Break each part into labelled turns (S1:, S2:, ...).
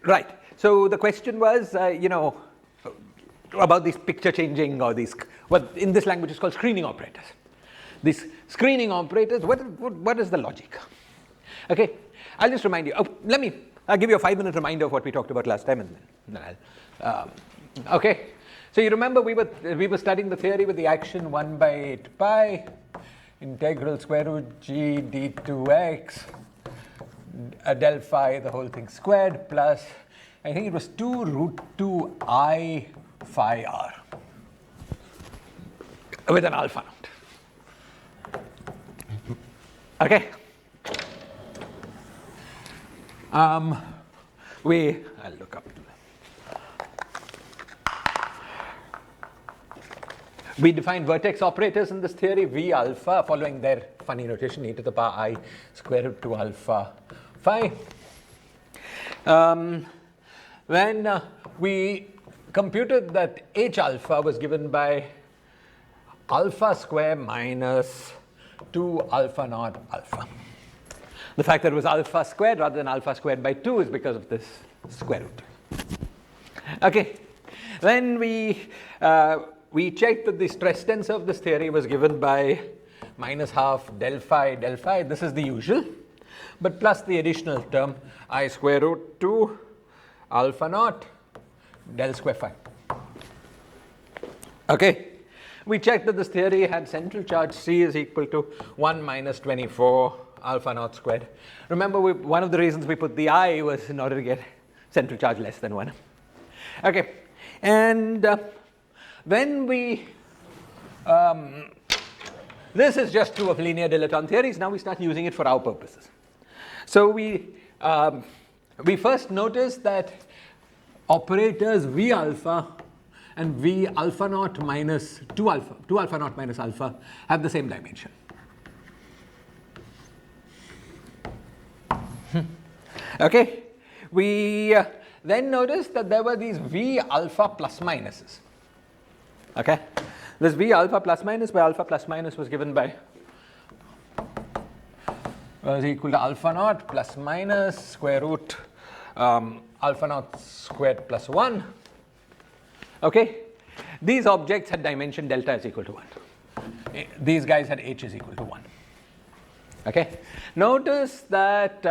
S1: Right. So the question was, about these picture changing or these, what in this language is called screening operators. These screening operators, what is the logic? Okay, I'll just remind you. I'll give you a 5-minute reminder of what we talked about last time, and then okay. So you remember we were studying the theory with the action 1 by 8 pi integral square root g d2x del phi, the whole thing squared, plus I think it was 2 root 2 I phi r with an alpha naught. Okay. I'll look up. We define vertex operators in this theory, V alpha, following their funny notation, e to the power I square root 2 alpha phi. When we computed that H alpha was given by alpha square minus 2 alpha naught alpha. The fact that it was alpha squared rather than alpha squared by 2 is because of this square root. Okay. Then we checked that the stress tensor of this theory was given by minus half del phi. This is the usual, but plus the additional term I square root 2 alpha naught del square phi. Okay. We checked that this theory had central charge C is equal to 1 minus 24 alpha naught squared. Remember, one of the reasons we put the I was in order to get central charge less than 1. Okay. And when we this is just true of linear dilettante theories. Now we start using it for our purposes. So we first noticed that operators V alpha and V alpha naught minus 2 alpha naught minus alpha have the same dimension. Okay. We then noticed that there were these V alpha plus minuses. Okay. This V alpha plus minus, where alpha plus minus was given by was equal to alpha naught plus minus square root alpha naught squared plus 1. Okay. These objects had dimension delta is equal to 1. These guys had h is equal to 1. Okay. Notice that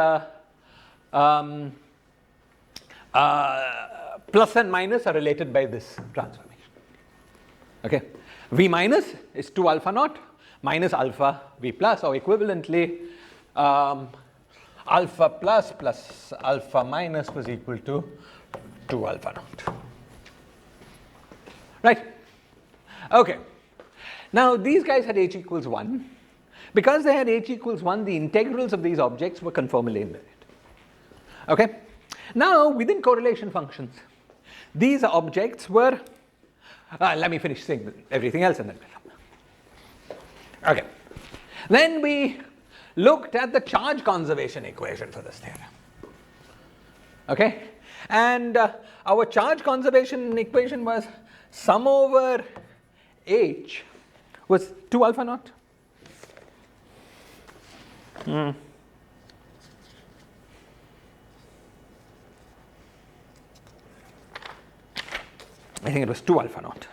S1: plus and minus are related by this transformation. Okay. V minus is 2 alpha naught minus alpha V plus, or equivalently alpha plus plus alpha minus was equal to 2 alpha naught. Right. Okay. Now these guys had h equals 1. Because they had h equals 1, the integrals of these objects were conformally invariant. Okay. Now within correlation functions, these objects were let me finish saying everything else and then we'll. Okay. Then we looked at the charge conservation equation for this theorem. Okay. And our charge conservation equation was sum over h was 2 alpha naught. I think it was 2 alpha naught.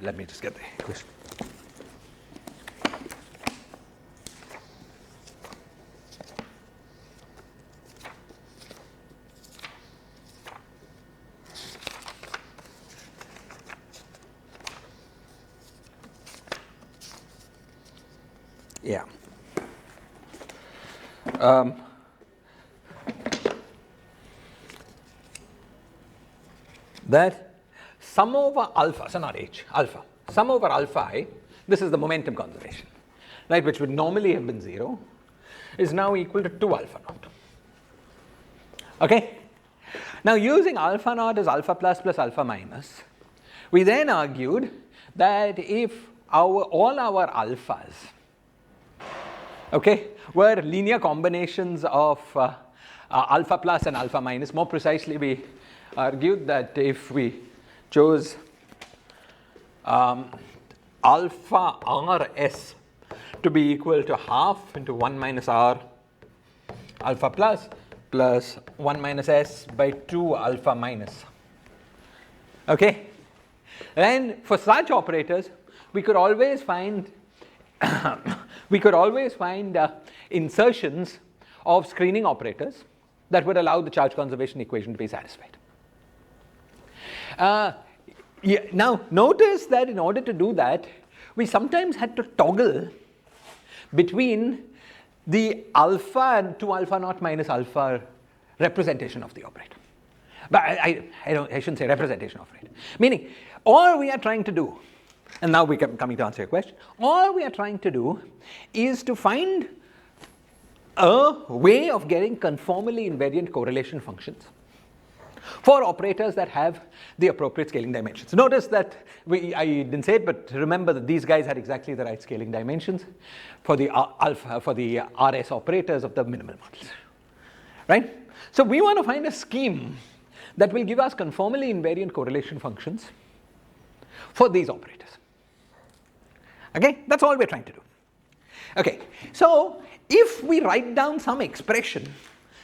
S1: Let me just get the equation. Yeah. That sum over alpha, so not h, alpha, sum over alpha I, this is the momentum conservation, right, which would normally have been 0, is now equal to 2 alpha naught. Okay. Now using alpha naught as alpha plus plus alpha minus, we then argued that if all our alphas, okay, were linear combinations of alpha plus and alpha minus, more precisely we argued that if we chose alpha rs to be equal to half into 1 minus r alpha plus plus 1 minus s by 2 alpha minus. Okay? And for such operators, we could always find insertions of screening operators that would allow the charge conservation equation to be satisfied. Now, notice that in order to do that, we sometimes had to toggle between the alpha and 2 alpha naught minus alpha representation of the operator. But I shouldn't say representation of it. Meaning, all we are trying to do, and now we're coming to answer your question, all we are trying to do is to find a way of getting conformally invariant correlation functions for operators that have the appropriate scaling dimensions. Notice that I didn't say it, but remember that these guys had exactly the right scaling dimensions for the RS operators of the minimal models, right? So we want to find a scheme that will give us conformally invariant correlation functions for these operators. Okay, that's all we're trying to do. Okay, so if we write down some expression,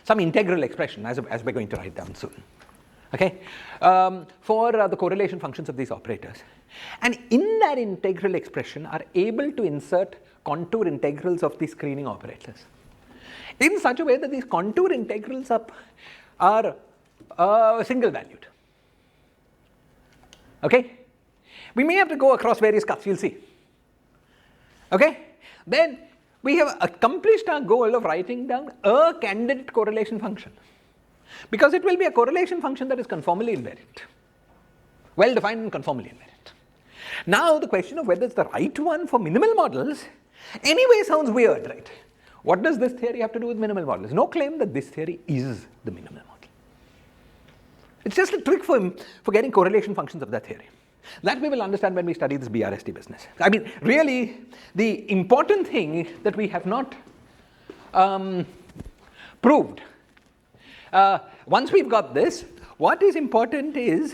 S1: some integral expression, as we're going to write down soon, okay, for the correlation functions of these operators, and in that integral expression are able to insert contour integrals of the screening operators in such a way that these contour integrals are single valued. Okay, we may have to go across various cuts, you'll see. Okay, then we have accomplished our goal of writing down a candidate correlation function, because it will be a correlation function that is conformally invariant, well defined and conformally invariant. Now the question of whether it's the right one for minimal models anyway sounds weird, right? What does this theory have to do with minimal models? No claim that this theory is the minimal model. It's just a trick for getting correlation functions of that theory. That we will understand when we study this BRST business. I mean, really, the important thing that we have not proved, once we've got this, what is important is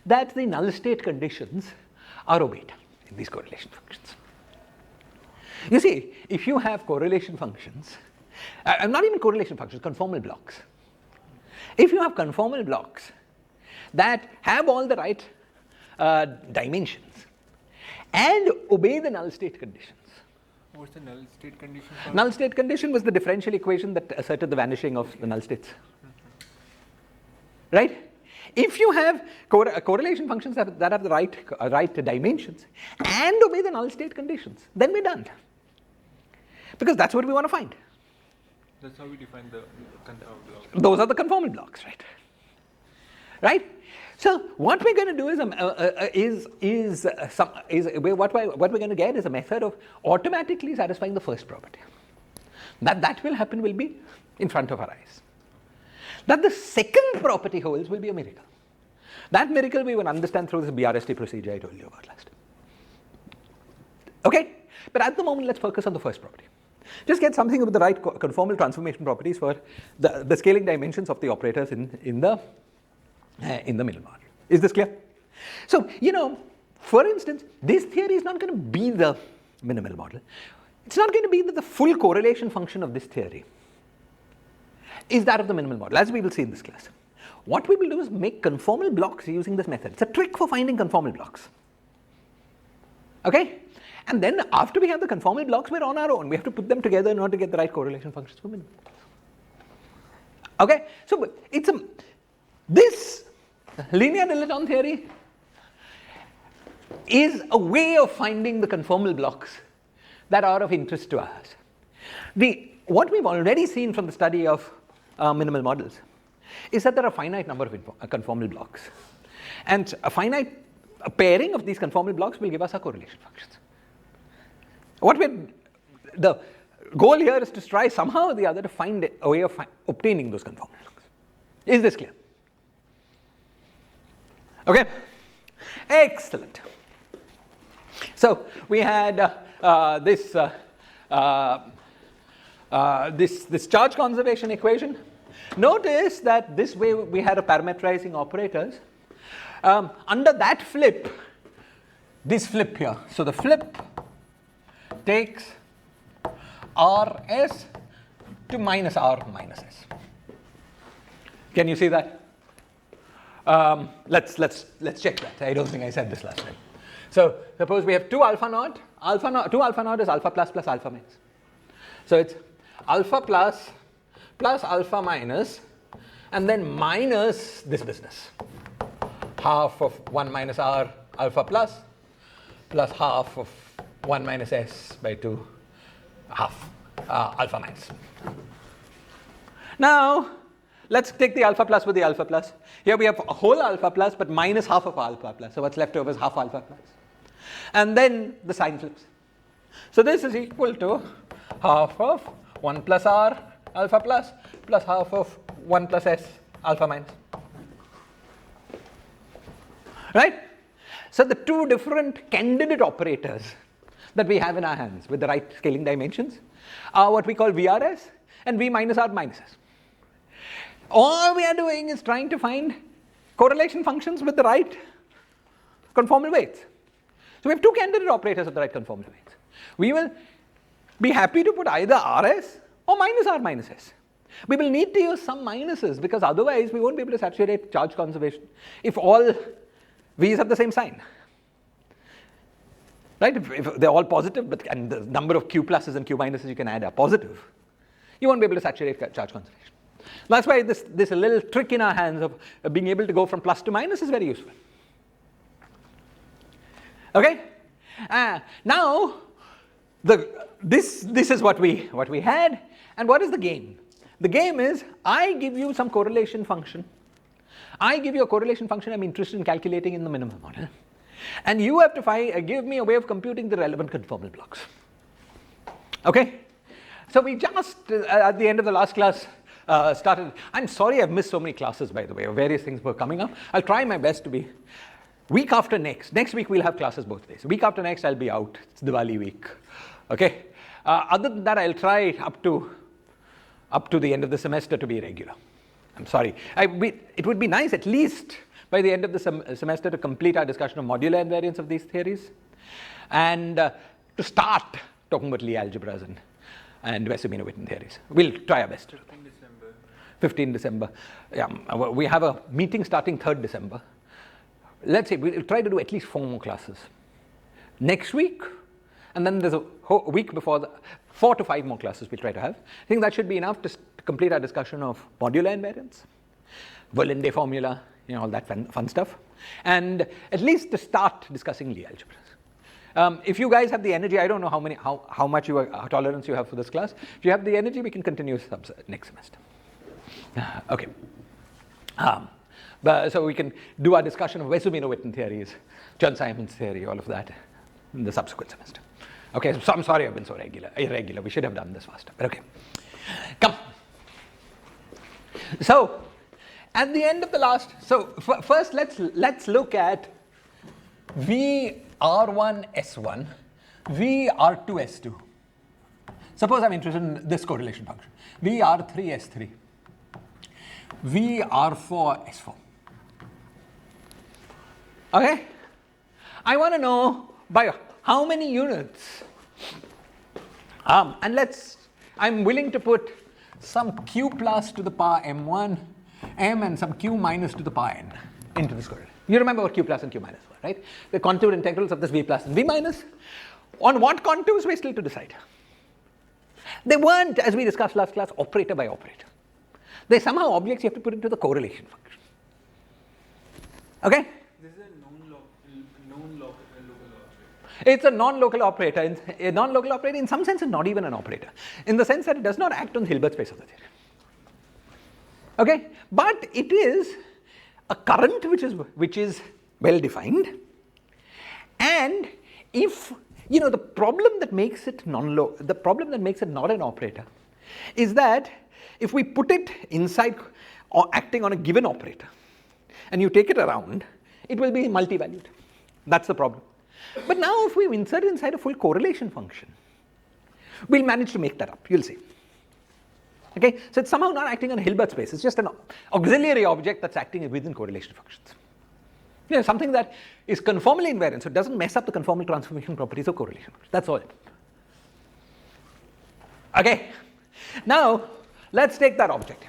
S1: that the null state conditions are obeyed in these correlation functions. You see, if you have correlation functions, not even correlation functions, conformal blocks. If you have conformal blocks that have all the right dimensions and obey the null state conditions.
S2: What's the null state condition?
S1: Null state condition was the differential equation that asserted the vanishing of the null states. Right? If you have correlation functions that have the right dimensions and obey the null state conditions, then we're done. Because that's what we want to find.
S2: That's how we define the conformal blocks.
S1: Those are the conformal blocks, right? Right? So what we're going to do what we're going to get is a method of automatically satisfying the first property. That will happen will be in front of our eyes. That the second property holds will be a miracle. That miracle we will understand through this BRST procedure I told you about last. Okay? But at the moment, let's focus on the first property. Just get something with the right conformal transformation properties for the scaling dimensions of the operators in the middle model. Is this clear? So, for instance, this theory is not going to be the minimal model. It's not going to be that the full correlation function of this theory is that of the minimal model, as we will see in this class. What we will do is make conformal blocks using this method. It's a trick for finding conformal blocks. Okay? And then after we have the conformal blocks, we're on our own. We have to put them together in order to get the right correlation functions for minimal models. Okay? So this linear dilaton theory is a way of finding the conformal blocks that are of interest to us. What we've already seen from the study of minimal models is that there are a finite number of conformal blocks. And a pairing of these conformal blocks will give us our correlation functions. The goal here is to try somehow or the other to find a way of obtaining those conformal blocks. Is this clear? Okay? Excellent. So we had this charge conservation equation. Notice that this way we had a parametrizing operators. Under that flip, this flip here. So the flip takes Rs to minus R minus S. Can you see that? Let's check that. I don't think I said this last time. So suppose we have 2 alpha naught. 2 alpha naught is alpha plus alpha minus. So it's alpha plus alpha minus, and then minus this business. Half of 1 minus r alpha plus half of 1 minus s by 2 half alpha minus. Now let's take the alpha plus with the alpha plus. Here we have a whole alpha plus but minus half of alpha plus. So what's left over is half alpha plus. And then the sign flips. So this is equal to half of 1 plus r alpha plus half of 1 plus s alpha minus. Right? So the two different candidate operators that we have in our hands with the right scaling dimensions are what we call VRS and V minus R minus S. All we are doing is trying to find correlation functions with the right conformal weights. So we have two candidate operators of the right conformal weights. We will be happy to put either RS or minus R minus S. We will need to use some minuses because otherwise we won't be able to saturate charge conservation if all V's have the same sign. Right? If they're all positive and the number of Q pluses and Q minuses you can add are positive, you won't be able to saturate charge conservation. That's why this little trick in our hands of being able to go from plus to minus is very useful. Okay? Now, this is what we had, and what is the game? The game is I give you some correlation function. I give you a correlation function I'm interested in calculating in the minimum order, and you have to give me a way of computing the relevant conformal blocks. Okay? So we just at the end of the last class started. I'm sorry I've missed so many classes, by the way. Various things were coming up. I'll try my best to be. Week after next week we'll have classes both days. Week after next I'll be out. It's Diwali week. Okay. Other than that, I'll try up to the end of the semester to be regular. I'm sorry. It would be nice at least by the end of the semester to complete our discussion of modular invariance of these theories, and to start talking about Lie algebras and Wess-Zumino-Witten theories. We'll try our best. 15 December. Yeah, we have a meeting starting 3rd December. Let's say we'll try to do at least 4 more classes next week, and then there's a whole week before 4 to 5 more classes we'll try to have. I think that should be enough to complete our discussion of modular invariance, Verlinde formula, all that fun stuff, and at least to start discussing Lie algebras. If you guys have the energy, I don't know how much tolerance you have for this class. If you have the energy, we can continue next semester. Okay. So we can do our discussion of Wess-Zumino-Witten theories, Chern-Simons theory, all of that in the subsequent semester. Okay, so I'm sorry I've been so irregular. We should have done this faster, but okay. Come. So, at the end of the first let's look at VR1S1, VR2S2. Suppose I'm interested in this correlation function, VR3S3, VR4S4. Okay? I want to know by how many units, and I'm willing to put some Q plus to the power M1, M, and some Q minus to the power N into this correlation. You remember what Q plus and Q minus were, right? The contour integrals of this V plus and V minus. On what contours we're still to decide. They weren't, as we discussed last class, operator by operator. They're somehow objects you have to put into the correlation function. Okay?
S2: This is a non-local operator.
S1: It's a non-local operator. A non-local operator, in some sense, is not even an operator, in the sense that it does not act on the Hilbert space of the theory. Okay? But it is a current which is well defined, and if the problem that makes it not an operator is that if we put it inside or acting on a given operator and you take it around, it will be multi-valued. That's the problem. But now if we insert it inside a full correlation function, we'll manage to make that up. You'll see. Okay, so it's somehow not acting on a Hilbert space. It's just an auxiliary object that's acting within correlation functions. Something that is conformally invariant, so it doesn't mess up the conformal transformation properties of correlation. That's all. Okay, now let's take that object.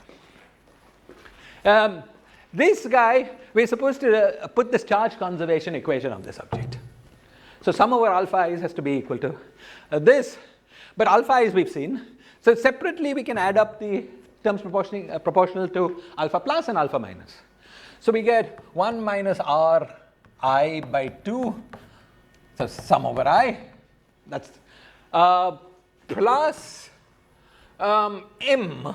S1: This guy, we're supposed to put this charge conservation equation on this object. So sum over alpha i's has to be equal to this, but alpha i's we've seen. So separately we can add up the terms proportional to alpha plus and alpha minus. So we get 1 minus r I by 2, so sum over I, that's plus m,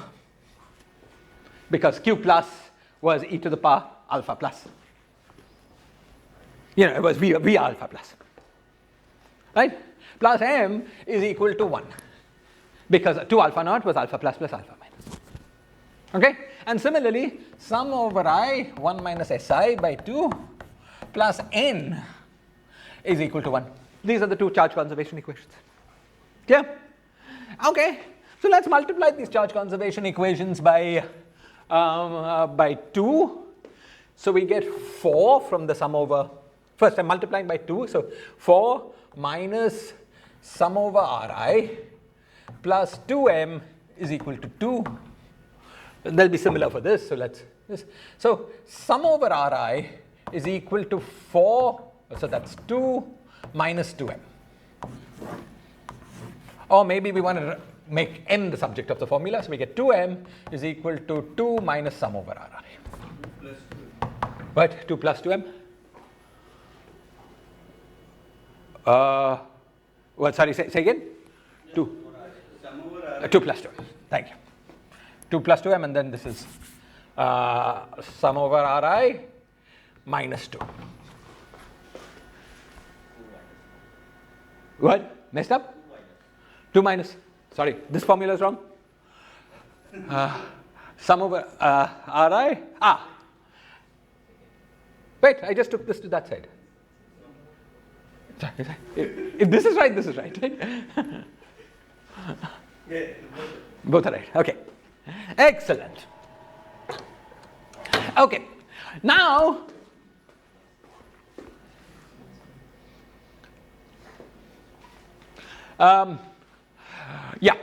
S1: because q plus was e to the power alpha plus. It was v alpha plus. Right? Plus m is equal to 1, because 2 alpha naught was alpha plus alpha minus. Okay? And similarly, sum over I, 1 minus si by 2, plus n is equal to 1. These are the two charge conservation equations. Yeah? Okay. So let's multiply these charge conservation equations by 2. So we get 4 from the sum over, first I'm multiplying by 2, so 4 minus sum over Ri plus 2m is equal to 2. They'll be similar for this, so so sum over Ri is equal to 4, so that's 2 minus 2m. Or maybe we want to make m the subject of the formula, so we get 2m is equal to 2 minus sum over Ri.
S2: 2 plus 2.
S1: What? 2 plus 2m? Sorry, say again? 2. 2 plus 2m. Thank you. 2 plus 2m, and then this is sum over Ri minus 2. What? Messed up? 2 minus. Sorry, this formula is wrong. Sum over Ri. Wait, I just took this to that side. If this is right, this is right. Both are right. Okay. Excellent. Okay. Now, yeah.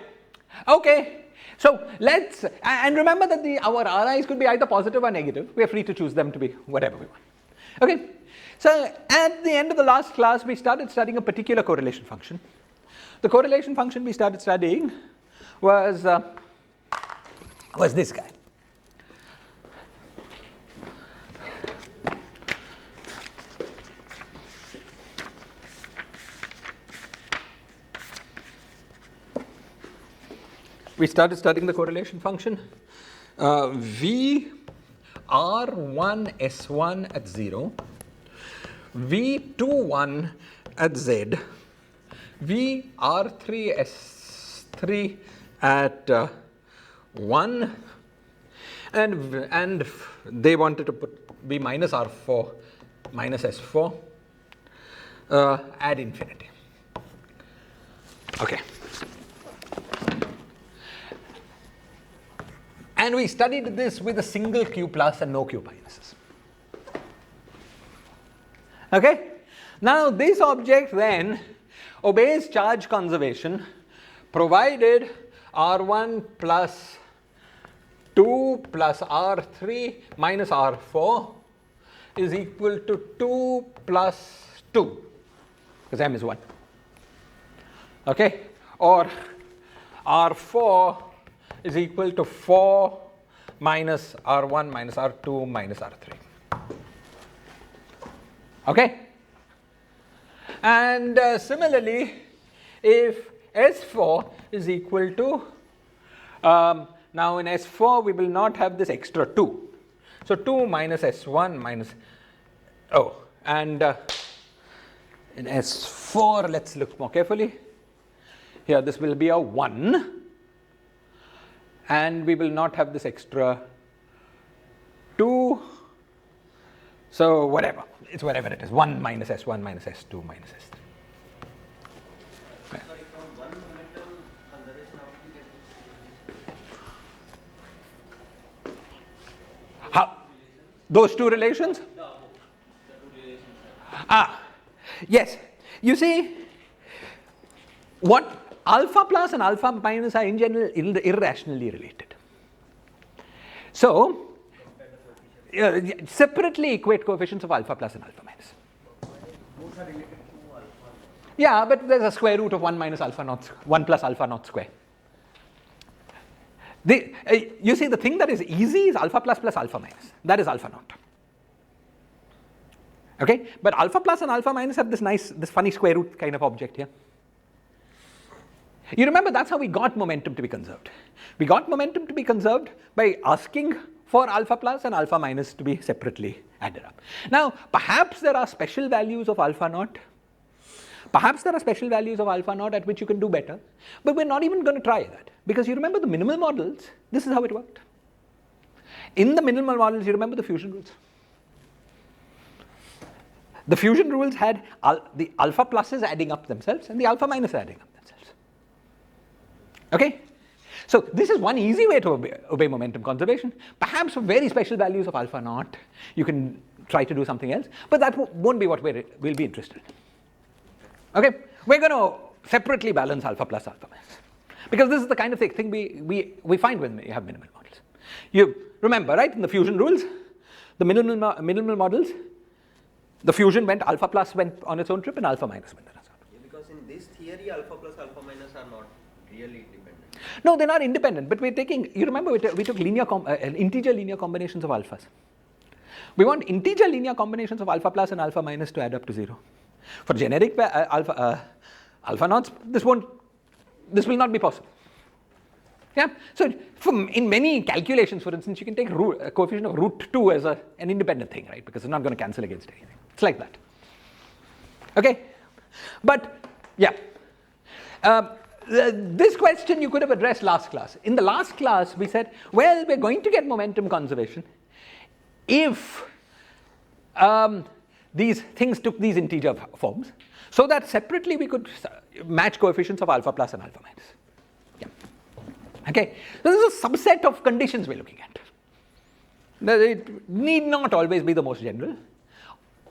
S1: Okay. So let's, and remember that our Ri's could be either positive or negative. We are free to choose them to be whatever we want. Okay. So at the end of the last class, we started studying a particular correlation function. The correlation function we started studying was this guy. We started studying the correlation function V R1 S1 at 0, V21 at Z, V R3 S3 at 1, and they wanted to put V minus R4 minus S4 ad infinity. Okay. And we studied this with a single q plus and no q minuses. Okay? Now this object then obeys charge conservation provided R1 plus 2 plus R3 minus R4 is equal to 2 plus 2, because m is 1. Okay? Or R4 is equal to 4 minus R1 minus R2 minus R3. Okay? And similarly, if S4 is equal to, now in S4 we will not have this extra 2. So 2 minus S1 minus, and in S4, let's look more carefully. Here this will be a 1. And we will not have this extra 2. So whatever, it's whatever it is, 1 minus S1 minus S2 minus S3. Okay. How? Those two relations? Yes. You see, what alpha plus and alpha minus are in general irrationally related. So, separately equate coefficients of alpha plus and alpha minus.
S3: Both are related to alpha.
S1: Yeah, but there's a square root of 1 minus alpha naught, 1 plus alpha naught square. You see, the thing that is easy is alpha plus plus alpha minus. That is alpha naught. Okay, but alpha plus and alpha minus have this funny square root kind of object here. You remember that's how we got momentum to be conserved. We got momentum to be conserved by asking for alpha plus and alpha minus to be separately added up. Now, perhaps there are special values of alpha naught. Perhaps there are special values of alpha naught at which you can do better, but we're not even going to try that, because you remember the minimal models, this is how it worked. In the minimal models, you remember the fusion rules. The fusion rules had the alpha pluses adding up themselves and the alpha minus adding up themselves. Okay? So this is one easy way to obey momentum conservation. Perhaps for very special values of alpha naught, you can try to do something else, but that won't be what we'll be interested in. Okay? We're going to separately balance alpha plus alpha minus, because this is the kind of thing we find when we have minimal models. You remember, right, in the fusion rules, the minimal models, the fusion went, alpha plus went on its own trip and alpha minus went on its own trip.
S3: Yeah, because in this theory, alpha plus alpha minus are not really independent.
S1: No, they're not independent, but we're taking, you remember we took integer linear combinations of alphas. We want integer linear combinations of alpha plus and alpha minus to add up to 0. For generic alpha naughts, this will not be possible. Yeah. So in many calculations, for instance, you can take a coefficient of root 2 as an independent thing, right? Because it's not going to cancel against anything. It's like that. Okay. But yeah, this question you could have addressed last class. In the last class, we said, well, we're going to get momentum conservation if these things took these integer forms, so that separately we could match coefficients of alpha plus and alpha minus. Yeah. Okay, so this is a subset of conditions we're looking at. It need not always be the most general,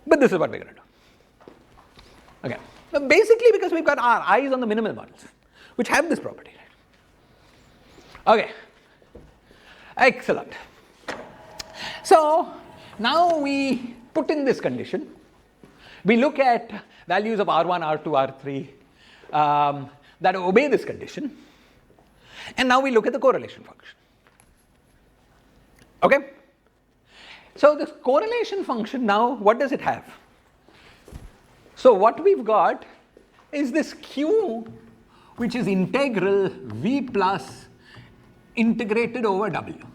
S1: but this is what we're going to do. Okay, so basically because we've got our eyes on the minimal models, which have this property. Okay, excellent. So now we put in this condition. We look at values of R1, R2, R3 that obey this condition. And now we look at the correlation function. Okay? So this correlation function now, what does it have? So what we've got is this Q, which is integral V plus integrated over W.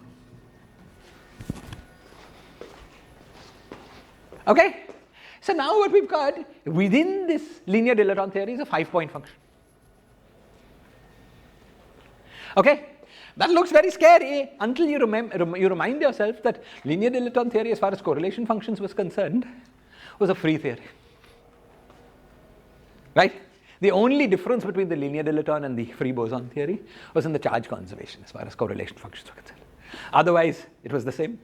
S1: Okay? So now what we've got within this linear dilaton theory is a 5-point function. Okay? That looks very scary until you remind yourself that linear dilaton theory, as far as correlation functions was concerned, was a free theory. Right? The only difference between the linear dilaton and the free boson theory was in the charge conservation as far as correlation functions were concerned. Otherwise, it was the same.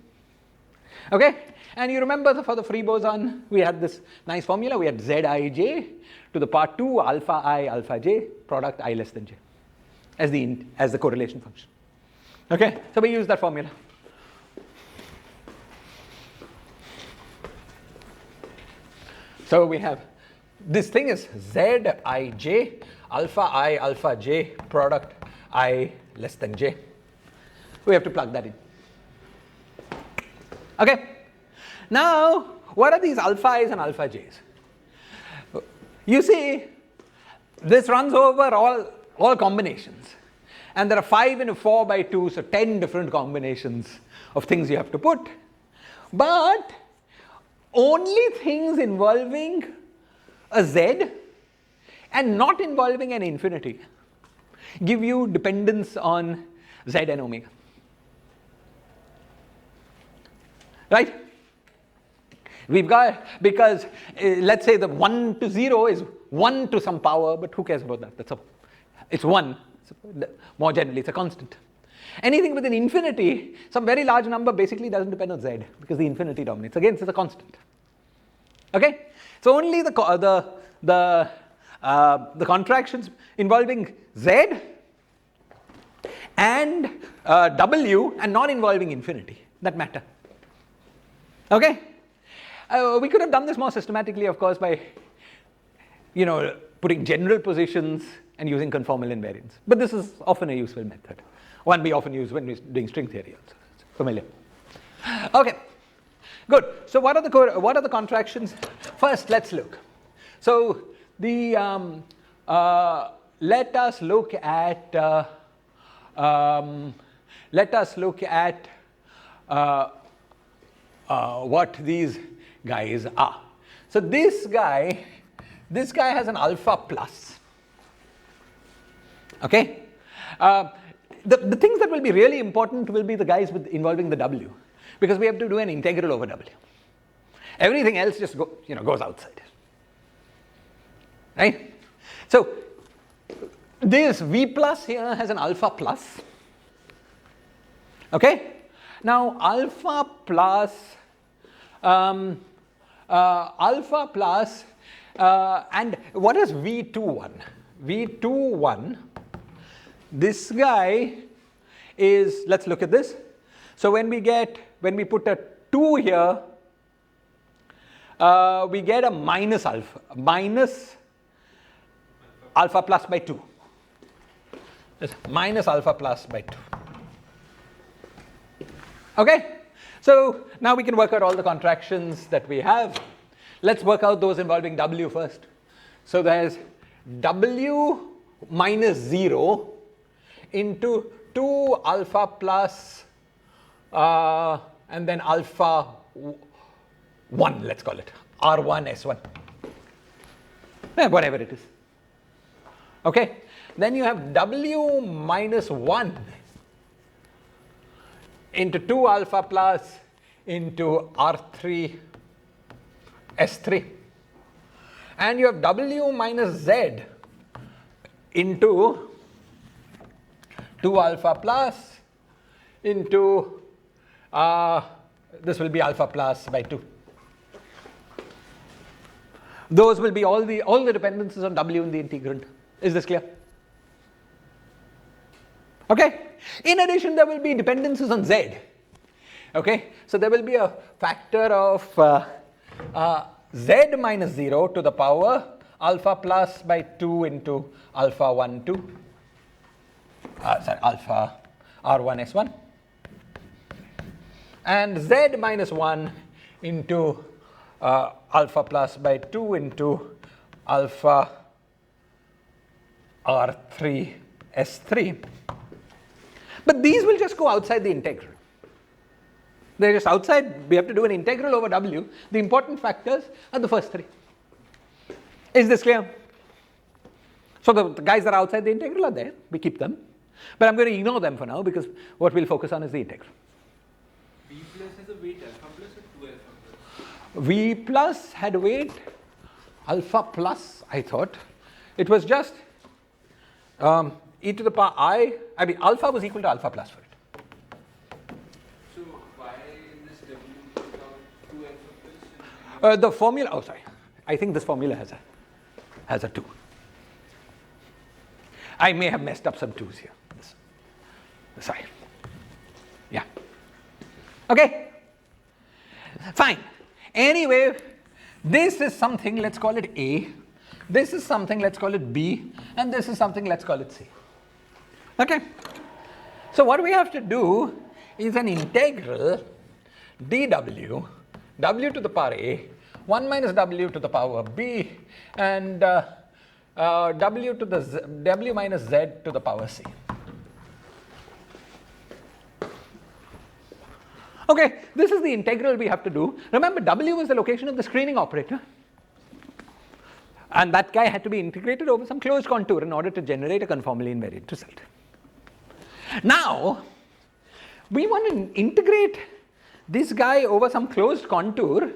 S1: Okay? And you remember for the free boson, we had this nice formula. We had Zij to the part 2 alpha I alpha j product I less than j as the correlation function. Okay? So we use that formula. So we have this thing is Zij alpha I alpha j product I less than j. We have to plug that in. Okay? Now, what are these alpha i's and alpha j's? You see, this runs over all combinations. And there are 5 in a 4 by 2, so 10 different combinations of things you have to put. But only things involving a z and not involving an infinity give you dependence on z and omega. Right? We've got, because let's say the 1 to 0 is 1 to some power, but who cares about that? It's 1. More generally, it's a constant. Anything with an infinity, some very large number, basically doesn't depend on z because the infinity dominates. Again, it's a constant. Okay? So only the contractions involving z and w and not involving infinity that matter. Okay? We could have done this more systematically, of course, by putting general positions and using conformal invariance. But this is often a useful method. One we often use when we're doing string theory also. It's familiar. Okay, good. So what are the contractions? First, let's look. So the let us look at what these guys are. So this guy has an alpha plus. Okay? The things that will be really important will be the guys involving the W, because we have to do an integral over W. Everything else just goes outside. Right? So this V plus here has an alpha plus. Okay? Now alpha plus and what is V21? V21, this guy is, let's look at this. So when we put a 2 here, we get a minus alpha plus by 2. That's minus alpha plus by 2. Okay? So now we can work out all the contractions that we have. Let's work out those involving W first. So there's W minus 0 into 2 alpha plus and then alpha 1, let's call it R1 S1, whatever it is. Okay, then you have W minus 1 into 2 alpha plus into R3 S3, and you have W minus Z into 2 alpha plus into this will be alpha plus by 2. Those will be all the dependencies on W in the integrand. Is this clear? Okay. In addition, there will be dependencies on Z. Okay. So there will be a factor of Z minus 0 to the power alpha plus by 2 into alpha 1 2. Alpha R1 S1, and Z minus 1 into alpha plus by 2 into alpha R3 S3. But these will just go outside the integral. They're just outside. We have to do an integral over W. The important factors are the first 3. Is this clear? So the guys that are outside the integral are there. We keep them. But I'm going to ignore them for now, because what we'll focus on is the integral.
S2: V plus has a weight alpha plus or 2 alpha plus?
S1: V plus had weight alpha plus, I thought. It was just e to the power I mean alpha was equal to alpha plus for it.
S2: So why in this W without 2 alpha plus?
S1: The formula, I think this formula has a 2. I may have messed up some 2's here. This side. Yeah. Okay. Fine. Anyway, this is something, let's call it A. This is something, let's call it B. And this is something, let's call it C. Okay. So what we have to do is an integral dw, w to the power A, 1 minus w to the power B, and w minus z to the power C. Okay, this is the integral we have to do. Remember, w is the location of the screening operator, and that guy had to be integrated over some closed contour in order to generate a conformally invariant result. Now, we want to integrate this guy over some closed contour.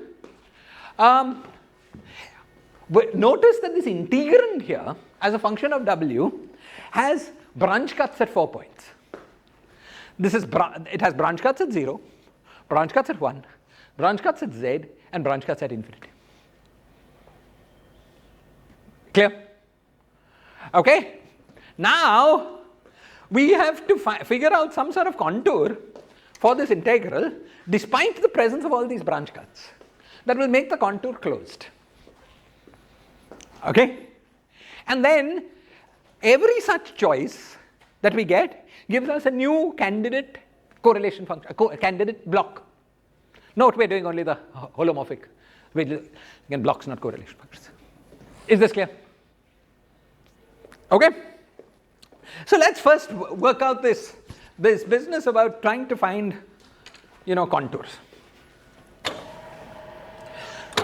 S1: Notice that this integrand here, as a function of w, has branch cuts at 4 points. It has branch cuts at 0, branch cuts at 1, branch cuts at z, and branch cuts at infinity. Clear? Okay. Now we have to figure out some sort of contour for this integral despite the presence of all these branch cuts that will make the contour closed. Okay? And then every such choice that we get gives us a new candidate correlation function, candidate block. Note we're doing only the holomorphic. Again, blocks, not correlation functions. Is this clear? Okay? So let's first work out this business about trying to find, contours.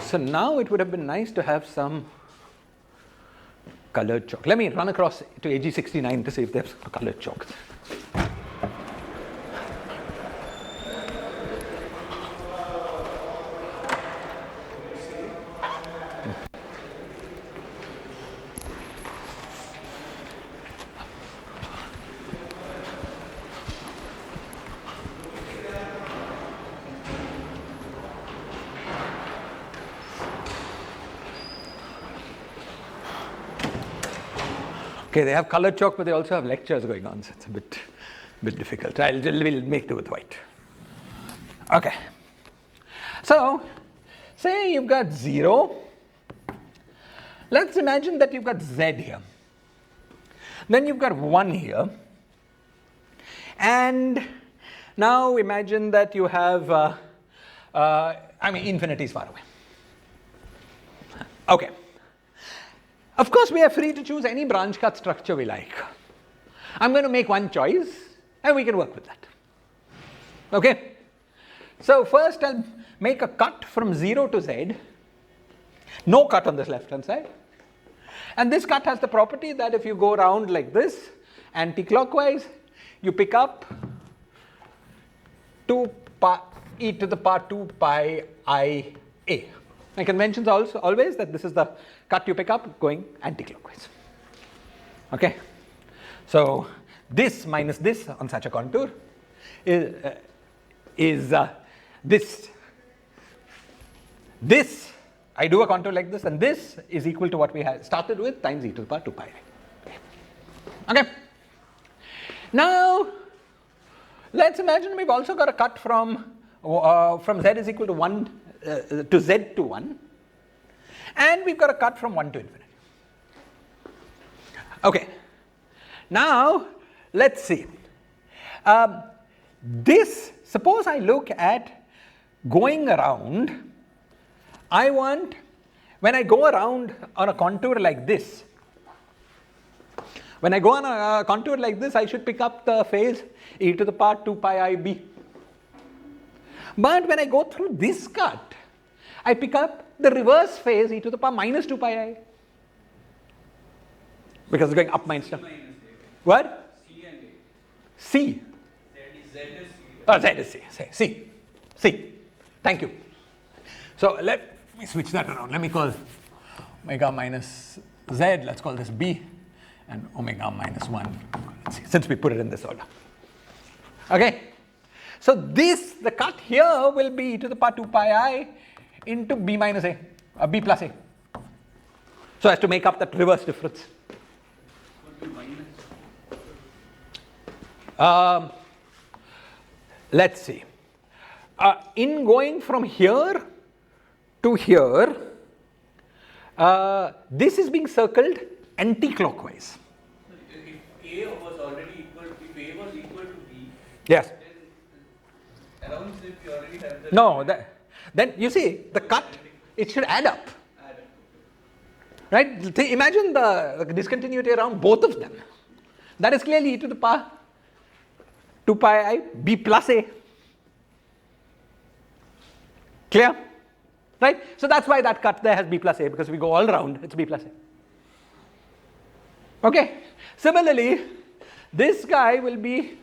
S1: So now it would have been nice to have some colored chalk. Let me run across to AG69 to see if there's a colored chalk. Okay, they have colored chalk, but they also have lectures going on, so it's a bit difficult. We'll make do with white. Okay. So, say you've got 0. Let's imagine that you've got z here. Then you've got 1 here. And now imagine that you have, infinity is far away. Okay. Of course, we are free to choose any branch cut structure we like. I'm going to make one choice, and we can work with that. Okay? So first, I'll make a cut from 0 to z. No cut on this left-hand side. And this cut has the property that if you go around like this, anti-clockwise, you pick up 2 pi e to the power 2 pi I a. My convention is also always that this is the cut you pick up going anti-clockwise. Okay? So this minus this on such a contour is this. This, I do a contour like this, and this is equal to what we had started with times e to the power 2 pi. Okay? Now, let's imagine we've also got a cut from z is equal to 1 to z to 1, and we've got a cut from 1 to infinity. Okay. Now, let's see. Suppose I look at going around, when I go around on a contour like this, I should pick up the phase e to the power 2 pi I b. But when I go through this cut, I pick up the reverse phase e to the power minus 2 pi I. Because it's going up minus down. What?
S2: C and A.
S1: C.
S2: Z is C.
S1: Oh, Z is C. C. C. Thank you. So let me switch that around. Let me call omega minus Z, let's call this B, and omega minus 1, let's see, since we put it in this order. Okay? So the cut here will be e to the power 2 pi I into B minus A, B plus A. So as to make up that reverse difference. Let's see. In going from here to here, this is being circled anti-clockwise.
S2: If A was already equal, if A was equal to B,
S1: Yes.
S2: then around zip you already have the.
S1: No, then you see the cut, it should add up. Right? Imagine the discontinuity around both of them. That is clearly e to the power 2 pi I b plus a. Clear? Right? So that's why that cut there has b plus a, because we go all around, it's b plus a. Okay? Similarly, this guy will be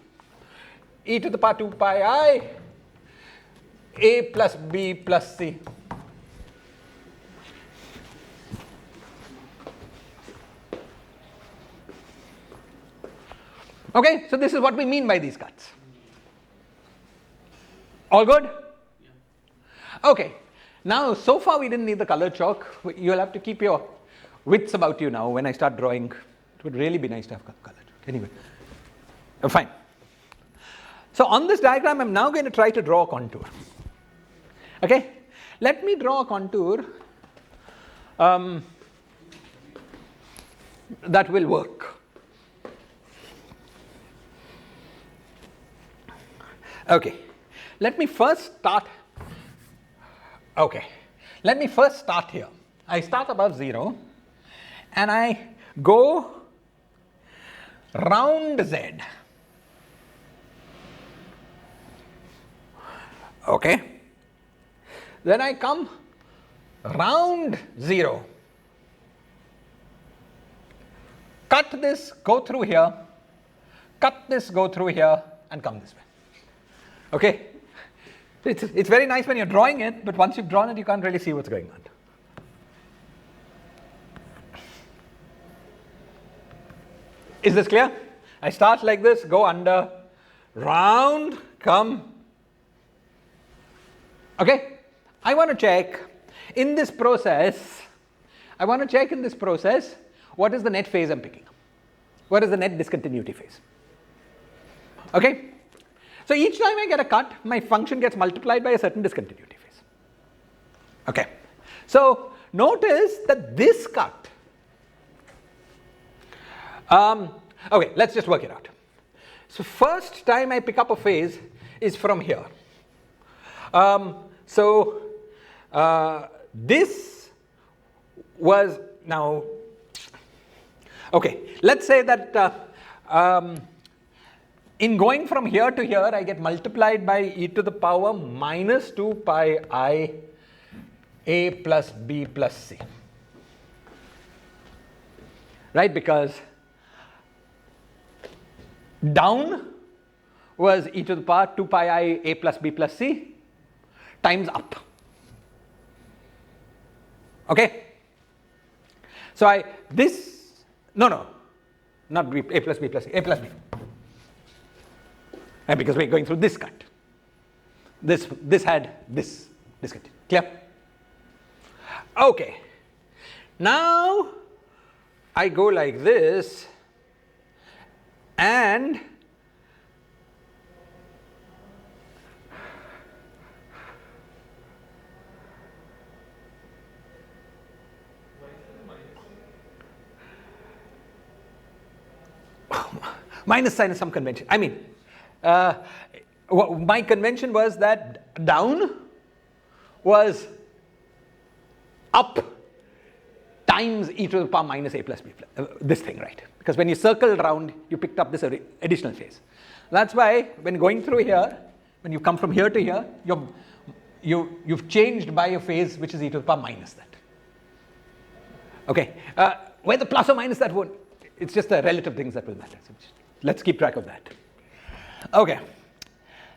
S1: e to the power 2 pi I a plus b plus c. Okay, so this is what we mean by these cuts. All good? Okay, now so far we didn't need the color chalk. You'll have to keep your wits about you now. When I start drawing, it would really be nice to have color chalk. Anyway, fine. So on this diagram, I'm now going to try to draw a contour. Okay, let me draw a contour that will work. Okay, let me first start. Okay, let me first start here. I start above 0 and I go round Z. Okay, then I come round 0, cut this, go through here, cut this, go through here, and come this way. Okay, it's very nice when you're drawing it, but once you've drawn it, you can't really see what's going on. Is this clear? I start like this, go under, round, come. Okay, I want to check in this process, what is the net phase I'm picking up? What is the net discontinuity phase? Okay, so each time I get a cut, my function gets multiplied by a certain discontinuity phase. Okay, so notice that this cut, okay, let's just work it out. So first time I pick up a phase is from here. This was now, okay, let's say that in going from here to here, I get multiplied by e to the power minus 2 pi I a plus b plus c. Right, because down was e to the power 2 pi I a plus b plus c times up. Okay, so not b, a plus b plus c, a plus b, and because we're going through this cut, this had this discontinuity. Clear? Okay, now I go like this and minus sign is some convention. I mean, my convention was that down was up times e to the power minus a plus b plus, this thing, right? Because when you circled around, you picked up this additional phase. That's why when going through here, when you come from here to here, you've changed by a phase which is e to the power minus that. Okay, whether plus or minus that won't, it's just the relative things that will matter. So let's keep track of that. Okay,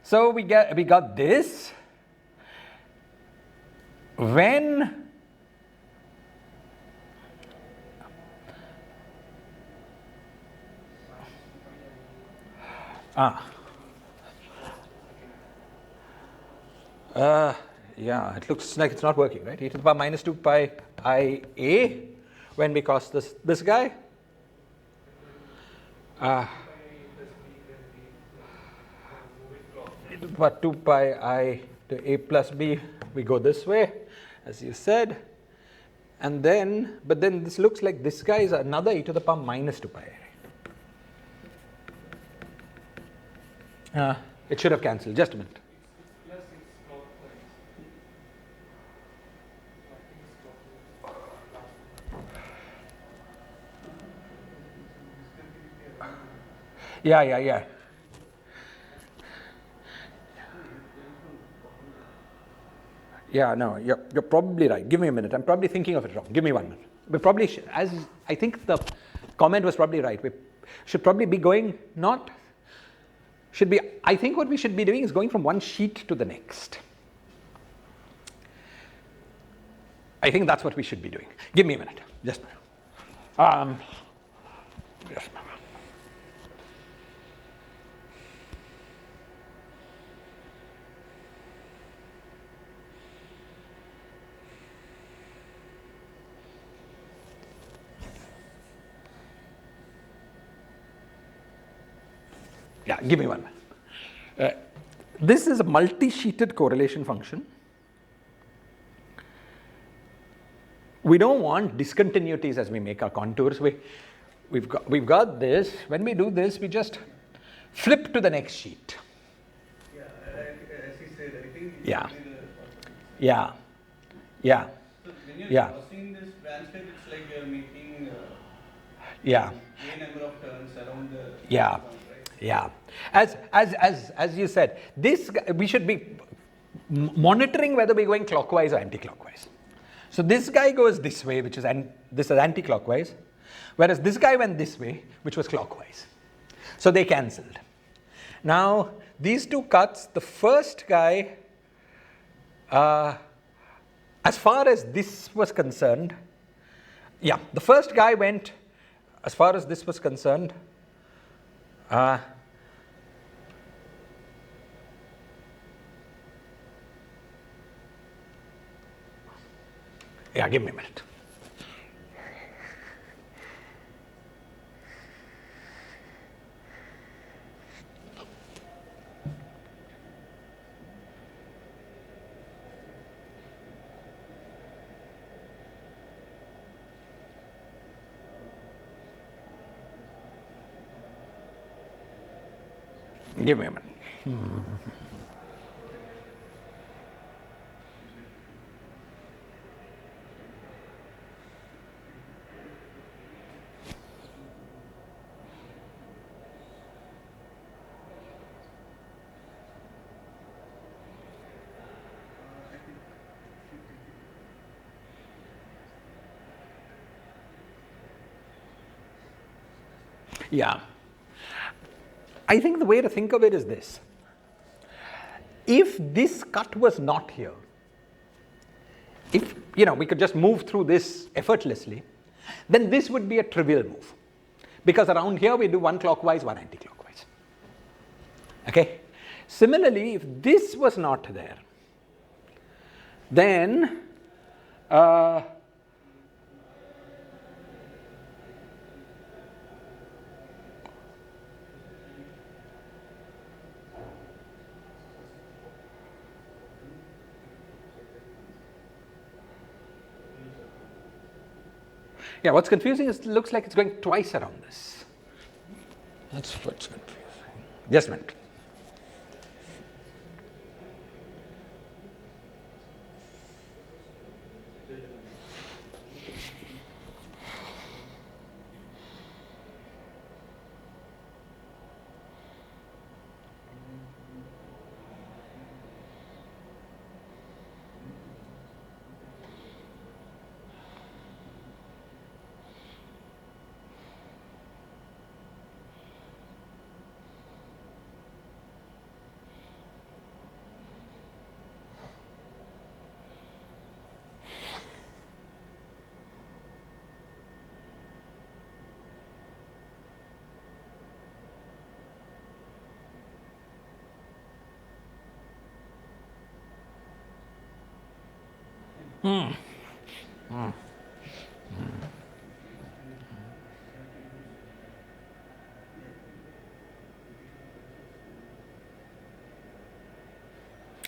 S1: so we got this. When yeah, it looks like it's not working, right? E to the power minus 2 pi I a when we cos this guy. E to the power 2 pi I to a plus b, we go this way, as you said, and then, but then this looks like this guy is another e to the power minus 2 pi. It should have cancelled. Just a minute. Yeah. Yeah, no, you're probably right. Give me a minute. I'm probably thinking of it wrong. Give me 1 minute. We probably should, as I think the comment was probably right. We should probably be going, I think what we should be doing is going from one sheet to the next. I think that's what we should be doing. Give me a minute. Just a minute. Just a minute. Yeah, give me 1 minute. This is a multi-sheeted correlation function. We don't want discontinuities as we make our contours. We've got this. When we do this, we just flip to the next sheet.
S4: Yeah, as he said, I think
S1: Yeah.
S4: it's really
S1: Yeah. Yeah.
S4: so when you're
S1: Yeah.
S4: crossing this branch cut, it's like you're making
S1: Yeah.
S4: a number of turns around the
S1: Yeah.
S4: ground, right?
S1: Yeah. As you said, we should be monitoring whether we're going clockwise or anti-clockwise. So this guy goes this way, this is anti-clockwise, whereas this guy went this way, which was clockwise. So they cancelled. Now these two cuts, the first guy, as far as this was concerned, the first guy went, as far as this was concerned, give me a minute. Give me a minute. Yeah. I think the way to think of it is this. If this cut was not here, if we could just move through this effortlessly, then this would be a trivial move. Because around here we do one clockwise, one anti-clockwise. Okay? Similarly, if this was not there, then what's confusing is it looks like it's going twice around this. That's what's confusing. Just a minute.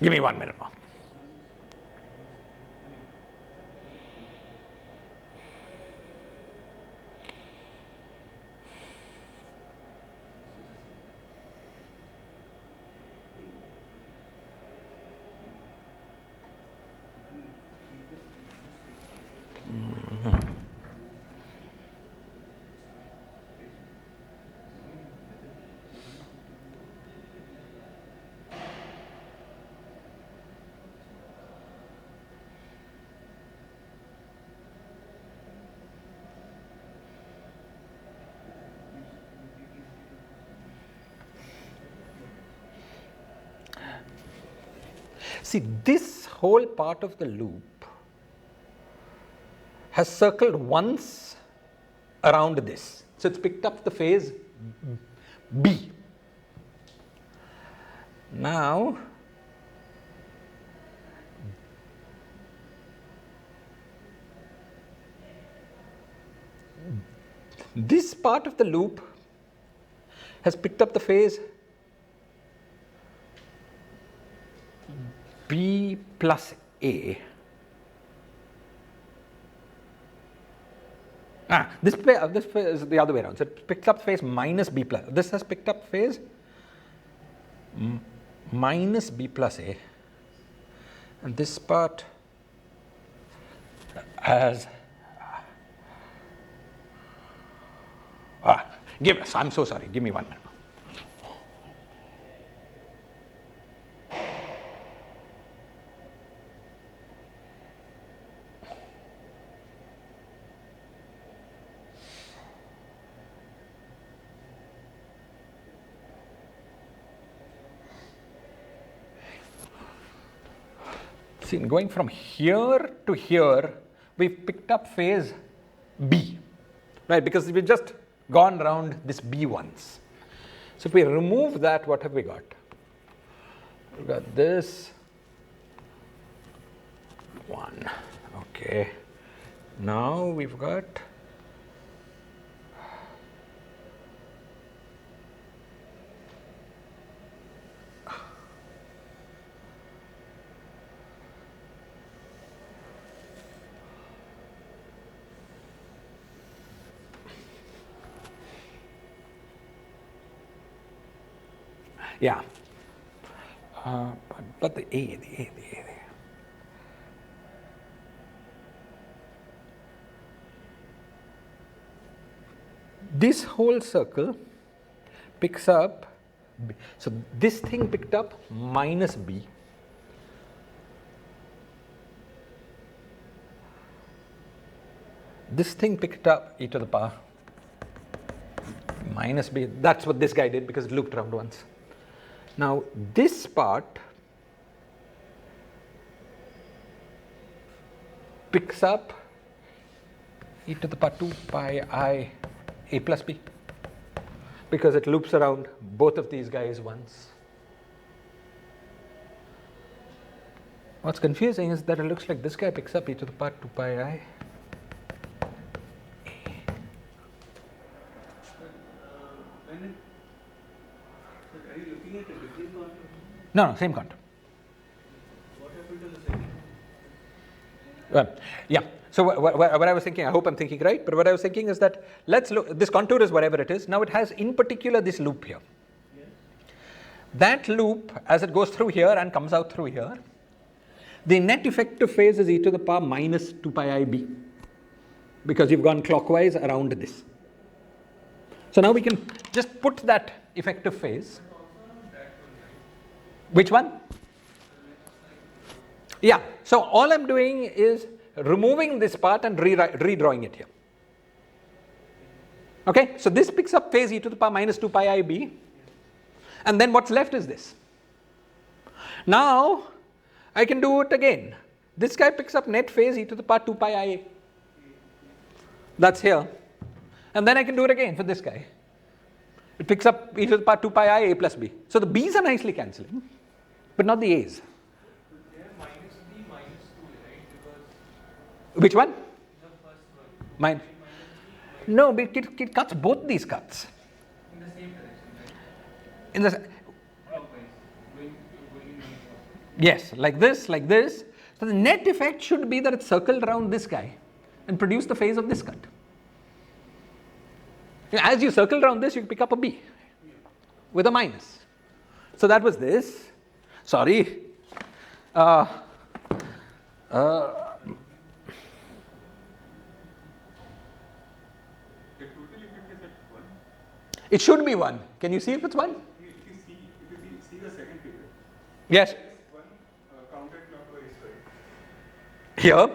S1: Give me 1 minute more. See, this whole part of the loop has circled once around this. So it's picked up the phase B. Now, this part of the loop has picked up the phase plus A. This is the other way around. So it picks up phase minus B plus. This has picked up phase minus B plus A. And this part has I'm so sorry, give me 1 minute. See, going from here to here, we've picked up phase B, right? Because we've just gone around this B once. So if we remove that, what have we got? We've got this one. Okay. Now we've got yeah. But the A. This whole circle picks up B. So this thing picked up minus B. This thing picked up e to the power minus B. That's what this guy did because it looped around once. Now this part picks up e to the power 2 pi I A plus B because it loops around both of these guys once. What's confusing is that it looks like this guy picks up e to the power 2 pi I.
S4: Are you looking at a different contour?
S1: No, same contour.
S4: What happened to the second?
S1: Yeah. So what I was thinking, I hope I'm thinking right, but what I was thinking is that let's look, this contour is whatever it is. Now it has in particular this loop here.
S4: Yes.
S1: That loop, as it goes through here and comes out through here, the net effective phase is e to the power minus 2 pi I B because you've gone clockwise around this. So now we can just put that effective phase. Which one? Yeah. So all I'm doing is removing this part and redrawing it here. Okay. So this picks up phase e to the power minus 2 pi I B. And then what's left is this. Now I can do it again. This guy picks up net phase e to the power 2 pi I A. That's here. And then I can do it again for this guy. It picks up e to the power 2 pi I A plus B. So the B's are nicely cancelling, but not the A's.
S2: They are minus B minus 2, right? Because
S1: Which one?
S2: the first one.
S1: Mine. No, but it cuts both these cuts.
S2: In the same direction, right?
S1: In the
S2: Clockwise. Going in clockwise.
S1: yes, like this, like this. So the net effect should be that it circled around this guy and produced the phase of this cut. As you circle around this, you pick up a B with a minus. So that was this. Sorry. It should be 1. Can you see if it's 1?
S4: If you see the second figure,
S1: Yes.
S4: one counterclockwise, right?
S1: Here?
S4: Yeah,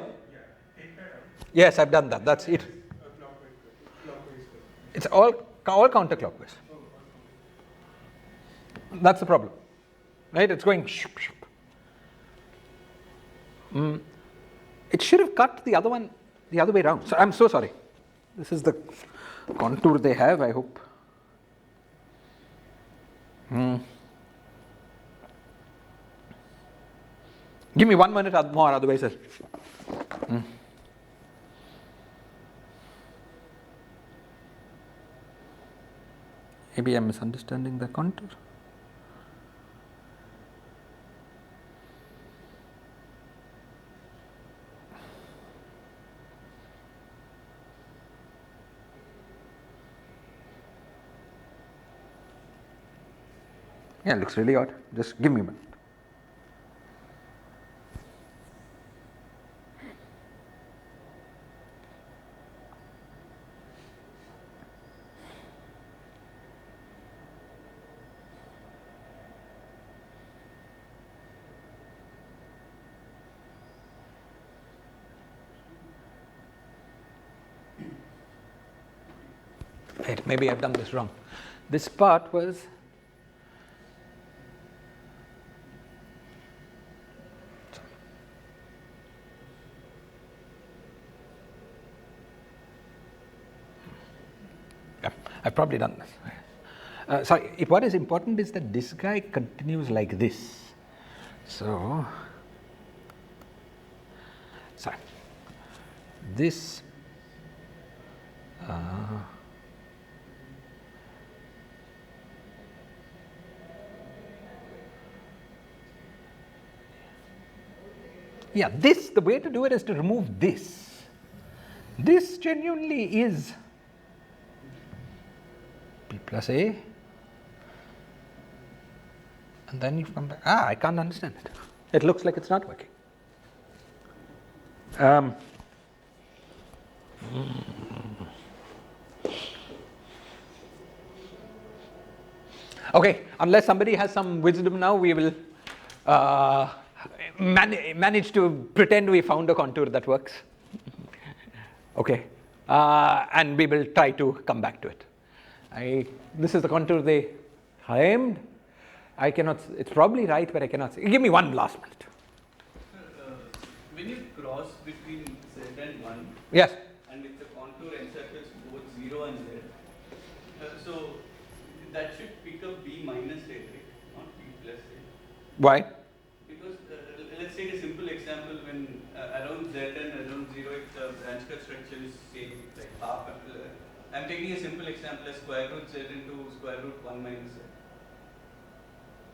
S4: take that out.
S1: Yes, I've done that. That's it.
S4: Clockwise.
S1: It's all counterclockwise. That's the problem, right? It's going. It should have cut the other one the other way around. So I'm so sorry. This is the contour they have. I hope. Give me 1 minute more, otherwise. Maybe I'm misunderstanding the contour. Yeah, it looks really odd. Just give me a minute. Wait, maybe I've done this wrong. This part was yeah, I've probably done this. Sorry, what is important is that this guy continues like this. So, sorry, this yeah, this, the way to do it is to remove this. This genuinely is B plus A. And then you come back. I can't understand it. It looks like it's not working. Okay, unless somebody has some wisdom now, we will manage to pretend we found a contour that works. Okay, and we will try to come back to it. This is the contour they claimed. I cannot, it's probably right, but I cannot see. Give me one last minute.
S2: When you cross between Z and 1,
S1: Yes.
S2: and if the contour encircles both 0 and Z, so that should pick up B minus A, right? Not B plus A.
S1: Why?
S2: Because let's take a simple example when around Z and around 0, if the branch cut structure is say like half. I'm taking a simple example as square root Z into square root 1 minus Z.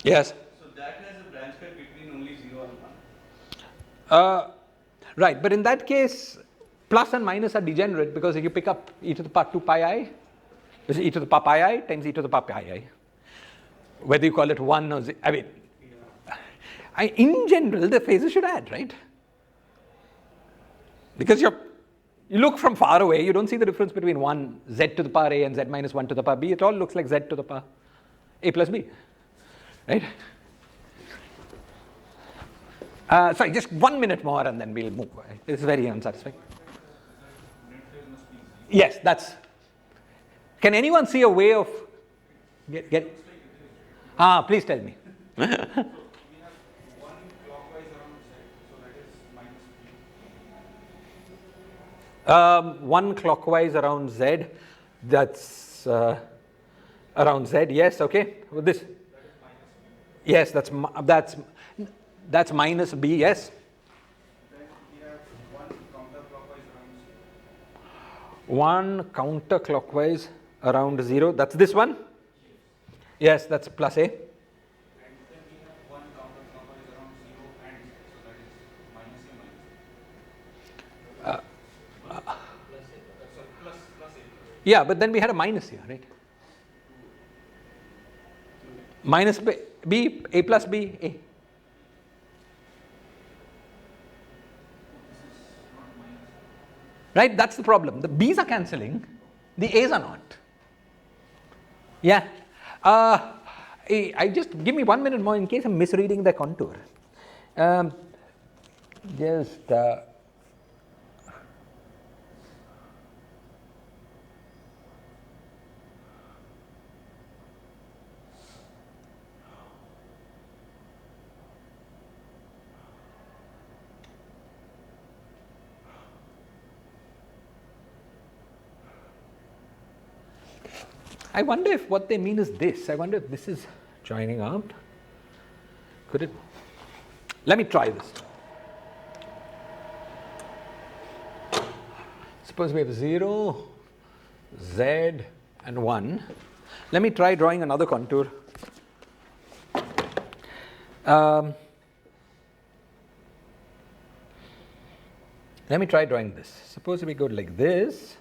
S1: Yes.
S2: So that has a branch cut between only 0 and 1.
S1: Right, but in that case, plus and minus are degenerate because if you pick up e to the power 2 pi I, this is e to the power pi I times e to the power pi I. Whether you call it 1 or 0, I mean, in general, the phases should add, right? Because you look from far away, you don't see the difference between 1 z to the power A and z minus 1 to the power B. It all looks like z to the power A plus B, right? Sorry, just 1 minute more and then we'll move. It's very unsatisfying. Yes, that's. Can anyone see a way of get? Please tell me.
S4: So we have one clockwise around Z, so that is minus B.
S1: One clockwise around Z, that's around Z. Yes, okay. With this.
S4: That is minus B.
S1: Yes, that's minus B. Yes.
S4: Then we have one counterclockwise around Z.
S1: One counterclockwise around 0. That's this one. Yes, that's plus A.
S4: And then we have one counterclockwise around 0 and Z, so that is minus A minus A. Sorry, plus A.
S1: Yeah, but then we had a minus here, right? Minus B, A plus B, A. Right, that's the problem. The B's are cancelling, the A's are not. Yeah. I just give me 1 minute more in case I'm misreading the contour. Just. I wonder if what they mean is this. I wonder if this is joining out. Could it? Let me try this. Suppose we have 0, Z, and 1. Let me try drawing another contour. Let me try drawing this. Suppose we go like this.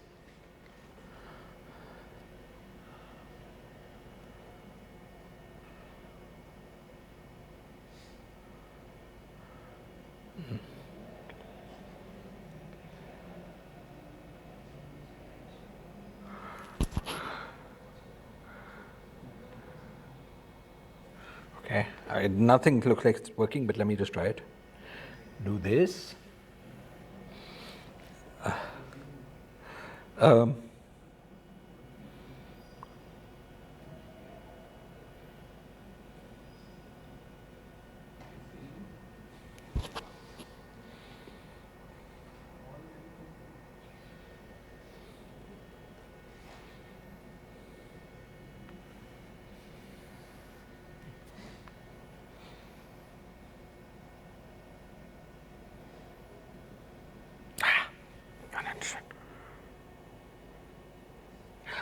S1: Nothing looks like it's working, but let me just try it. Do this.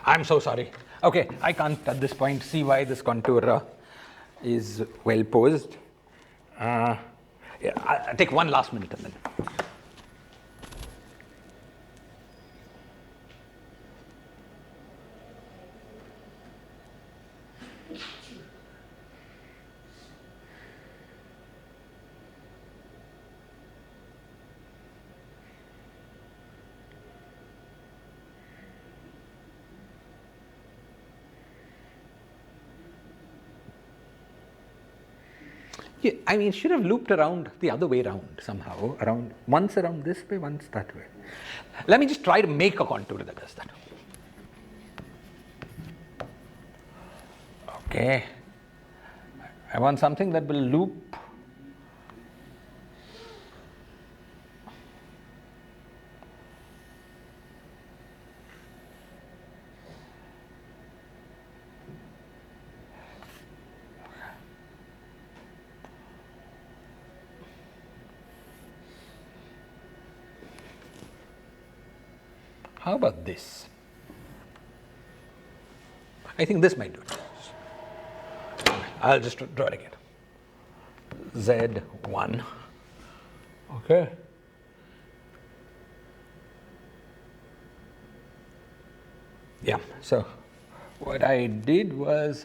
S1: I'm so sorry. Okay, I can't at this point see why this contour is well posed. Yeah, I'll take one last minute and then. Yeah, I mean, it should have looped around the other way around somehow, once around this way, once that way. Let me just try to make a contour that does that. Okay. I want something that will loop. How about this? I think this might do it. I'll just draw it again. Z1. Okay. Yeah, so what I did was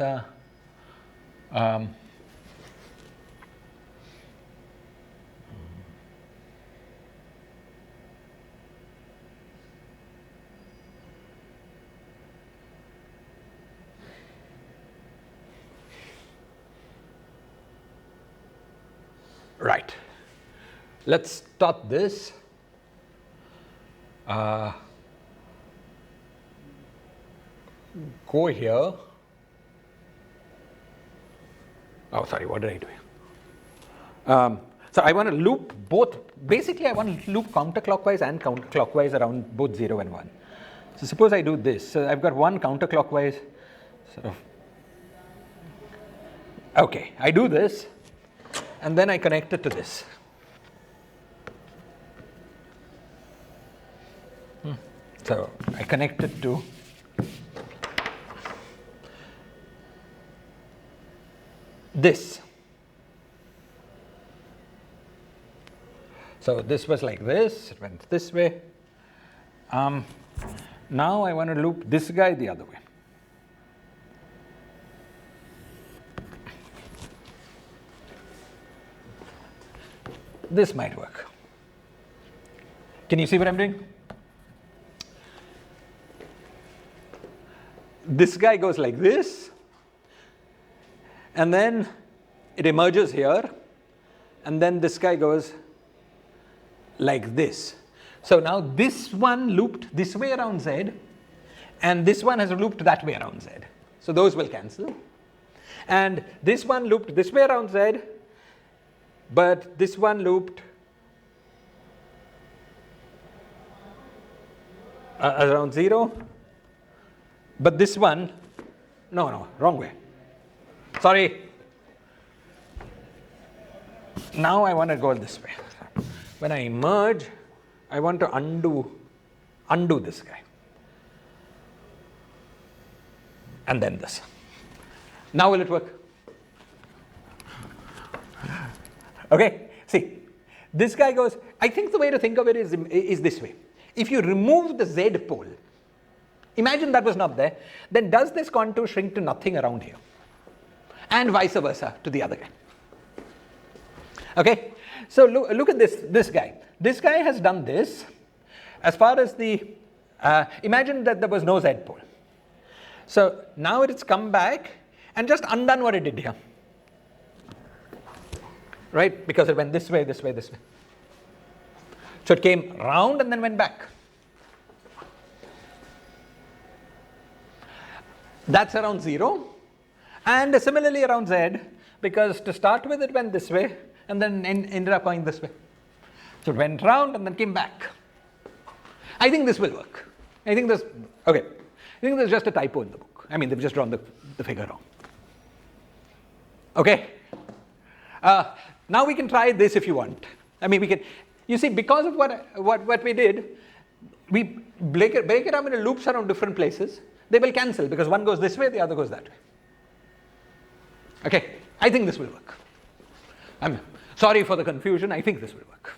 S1: right. Let's start this. Go here. Oh, sorry, what did I do here? So I want to loop both. Basically, I want to loop counterclockwise and counterclockwise around both 0 and 1. So suppose I do this. So I've got one counterclockwise sort of. Okay, I do this, and then I connect it to this. So I connect it to this. So this was like this, it went this way. Now I want to loop this guy the other way. This might work. Can you see what I'm doing? This guy goes like this, and then it emerges here, and then this guy goes like this. So now this one looped this way around Z, and this one has looped that way around Z. So those will cancel. And this one looped this way around Z, but this one looped around 0. But this one, no, wrong way. Sorry. Now I want to go this way. When I merge, I want to undo this guy. And then this. Now will it work? Okay, see, this guy goes, I think the way to think of it is this way. If you remove the Z pole, imagine that was not there, then does this contour shrink to nothing around here? And vice versa to the other guy. Okay, so look at this guy. This guy has done this. As far as the, imagine that there was no Z pole. So now it's come back and just undone what it did here. right? Because it went this way, this way, this way. So it came round and then went back. That's around 0. And similarly around z, because to start with it went this way and then ended up going this way. So it went round and then came back. I think this will work. I think this, okay. I think there's just a typo in the book. I mean, they've just drawn the figure wrong. Okay. Now we can try this if you want. I mean, we can, you see, because of what we did, we break it up into loops around different places. They will cancel because one goes this way, the other goes that way. Okay, I think this will work. I'm sorry for the confusion, I think this will work.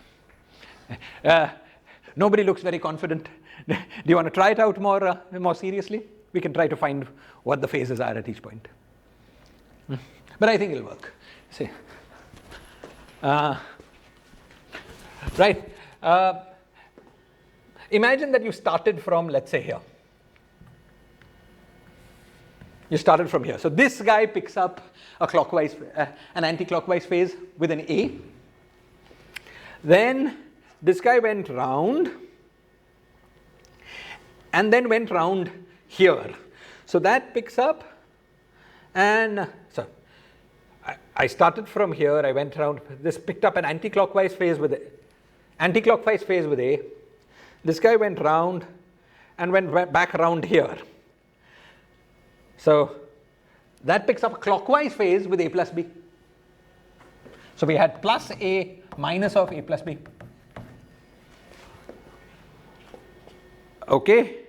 S1: Nobody looks very confident. Do you want to try it out more seriously? We can try to find what the phases are at each point. But I think it'll work. See. Right. Imagine that you started from, let's say, here. You started from here. So this guy picks up a clockwise, an anti-clockwise phase with an A. Then this guy went round and then went round here. So that picks up, and so I started from here, I went around, this picked up an anti-clockwise phase with A. This guy went round and went back around here. So that picks up a clockwise phase with A plus B. So we had plus A minus of A plus B. Okay,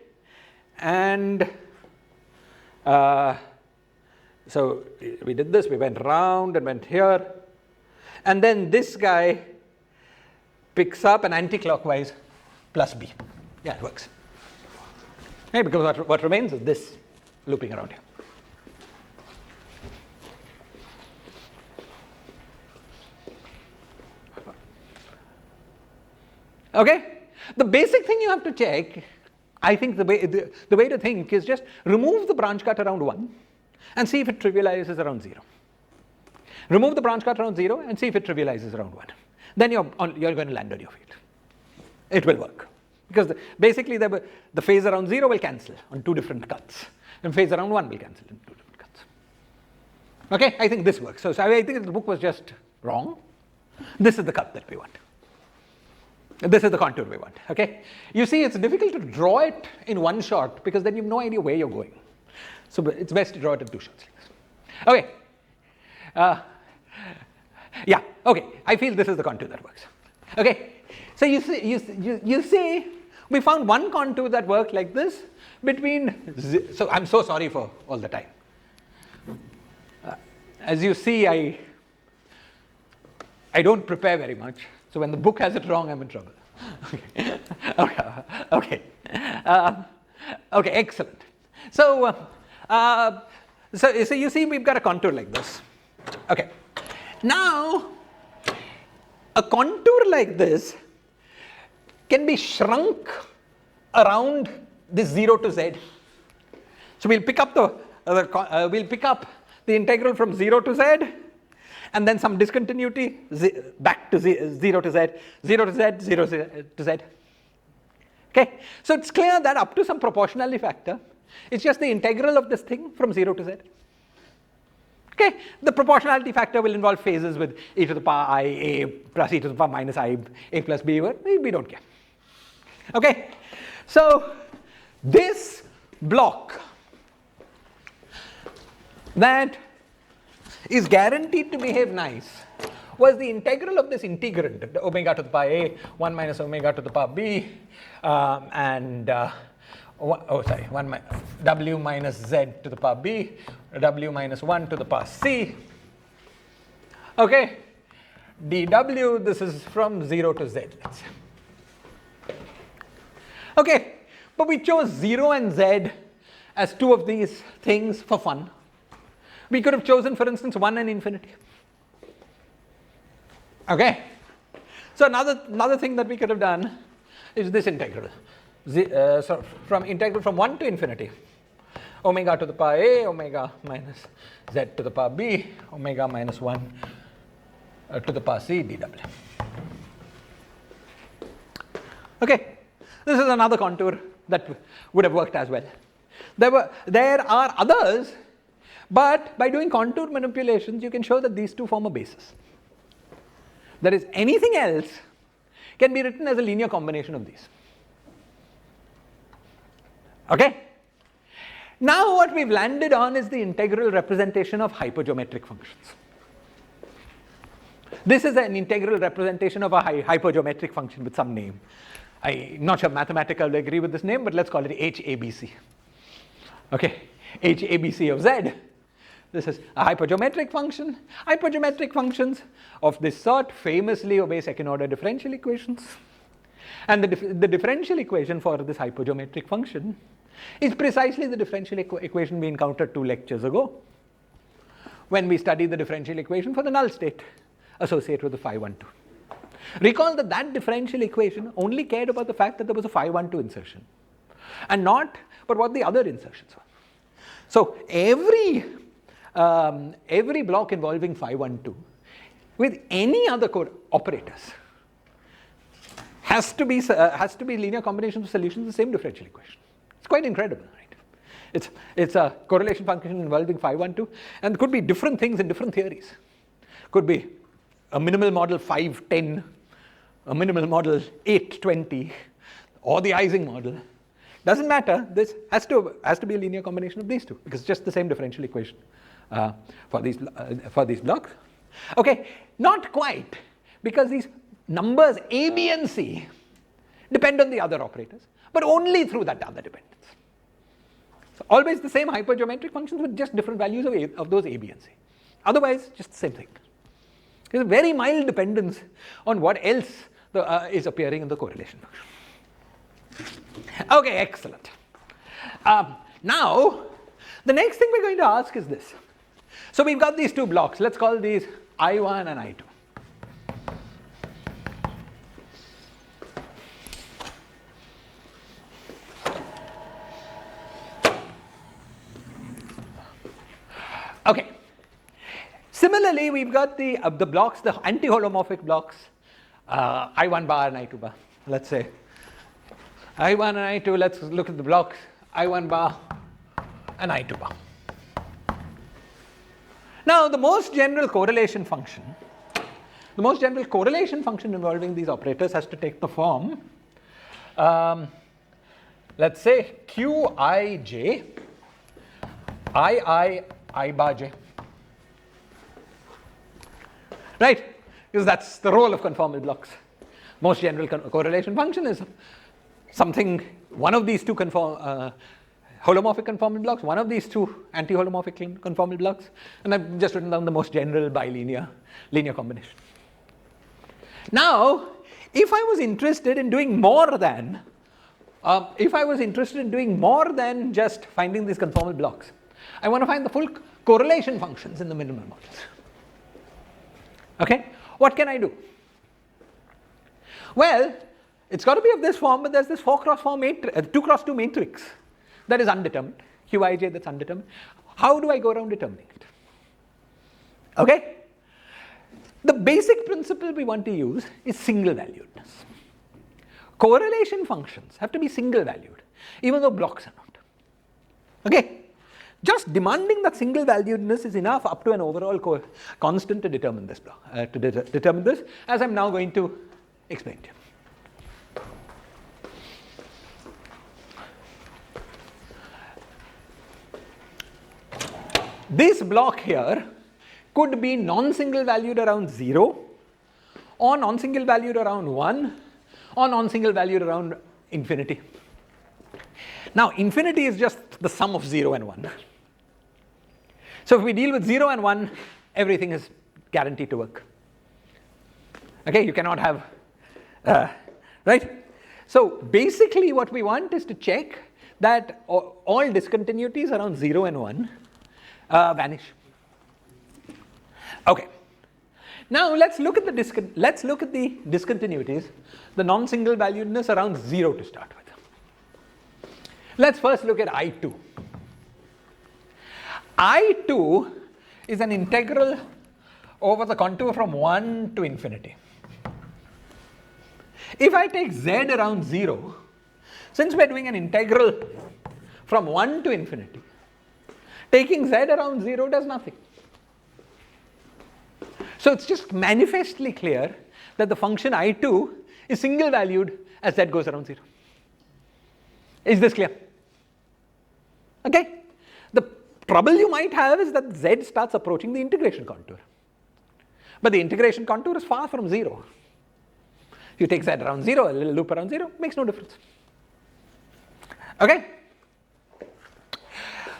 S1: and so we did this, we went round and went here, and then this guy picks up an anti-clockwise plus B. Yeah, it works. Okay, because what remains is this looping around here. Okay, the basic thing you have to check, I think the way to think is just remove the branch cut around 1 and see if it trivializes around 0. Remove the branch cut around 0 and see if it trivializes around 1. Then you're going to land on your feet. It will work. Because basically the phase around 0 will cancel on 2 different cuts. And phase around 1 will cancel in 2 different cuts. Okay, I think this works. So I think the book was just wrong. This is the cut that we want. This is the contour we want, okay? You see, it's difficult to draw it in one shot because then you have no idea where you're going. So it's best to draw it in 2 shots like this. Okay. Yeah, okay. I feel this is the contour that works. Okay. So you see, we found one contour that worked like this between, so I'm so sorry for all the time. As you see, I don't prepare very much. So when the book has it wrong, I'm in trouble. Okay. Okay, excellent. So you see we've got a contour like this. Okay. Now, a contour like this can be shrunk around this 0 to z. So we'll pick up the integral from 0 to z, and then some discontinuity back to 0 to z, 0 to z, 0 to z. Okay, so it's clear that up to some proportionality factor, it's just the integral of this thing from 0 to z. Okay, the proportionality factor will involve phases with e to the power I a plus e to the power minus I a plus b, we don't care. Okay, so this block that is guaranteed to behave nice was the integral of this integrand, the omega to the power a, 1 minus omega to the power b, w minus z to the power b, w minus 1 to the power c. Okay, dw, this is from 0 to z, let's say. Okay, but we chose 0 and z as 2 of these things for fun. We could have chosen, for instance, 1 and infinity. Okay, so another thing that we could have done is this integral. So from integral from 1 to infinity, omega to the power a, omega minus z to the power b, omega minus 1 to the power c dw. Okay, this is another contour that would have worked as well. There are others, but by doing contour manipulations, you can show that these two form a basis. That is, anything else can be written as a linear combination of these. Okay? Now what we've landed on is the integral representation of hypergeometric functions. This is an integral representation of a hypergeometric function with some name. I'm not sure mathematically I agree with this name, but let's call it HABC. Okay, HABC of Z. This is a hypergeometric function. Hypergeometric functions of this sort famously obey second order differential equations. And the differential equation for this hypergeometric function is precisely the differential equation we encountered 2 lectures ago when we studied the differential equation for the null state associated with the phi 1, 2. Recall that that differential equation only cared about the fact that there was a phi 1, 2 insertion and not but what the other insertions were. So every block involving phi 1, 2 with any other operators has to be linear combinations of solutions of the same differential equation. It's quite incredible, right? It's a correlation function involving phi 1, 2, and it could be different things in different theories. Could be a minimal model 5, 10, a minimal model 8, 20, or the Ising model. Doesn't matter. This has to be a linear combination of these two because it's just the same differential equation for these blocks. Okay, not quite, because these numbers A, B, and C depend on the other operators, but only through that other dependence. So always the same hypergeometric functions with just different values of those A, B, and C. Otherwise, just the same thing. There's a very mild dependence on what else is appearing in the correlation function. Okay, excellent. Now, the next thing we're going to ask is this. So we've got these two blocks. Let's call these I1 and I2. Okay. Similarly, we've got the blocks, the anti-holomorphic blocks, I1 bar and I2 bar. Let's say I1 and I2, let's look at the blocks I1 bar and I2 bar. Now, the most general correlation function involving these operators has to take the form, let's say Qij, I bar j. Right? Because that's the role of conformal blocks. Most general correlation function is something, one of these two holomorphic conformal blocks, one of these two anti-holomorphic conformal blocks, and I've just written down the most general bilinear linear combination. Now, if I was interested in doing more than just finding these conformal blocks, I want to find the full correlation functions in the minimal models. Okay, what can I do? Well, it's got to be of this form, but there's this 4x4 matrix, 2x2 matrix that is undetermined, Qij that's undetermined. How do I go around determining it? Okay, the basic principle we want to use is single valuedness. Correlation functions have to be single valued, even though blocks are not. Okay. Just demanding that single valuedness is enough up to an overall constant to determine this block, determine this, as I'm now going to explain to you. This block here could be non-single valued around 0, or non-single valued around 1, or non-single valued around infinity. Now, infinity is just the sum of 0 and 1. So if we deal with 0 and 1, everything is guaranteed to work. Okay, you cannot have, right? So basically what we want is to check that all discontinuities around 0 and 1 vanish. Okay. Now let's look at the discontinuities, the non-single valuedness around 0 to start with. Let's first look at I2. I2 is an integral over the contour from 1 to infinity. If I take z around 0, since we're doing an integral from 1 to infinity, taking z around 0 does nothing. So it's just manifestly clear that the function I2 is single valued as z goes around 0. Is this clear? Okay. The trouble you might have is that z starts approaching the integration contour. But the integration contour is far from 0. You take z around 0, a little loop around 0, makes no difference. Okay?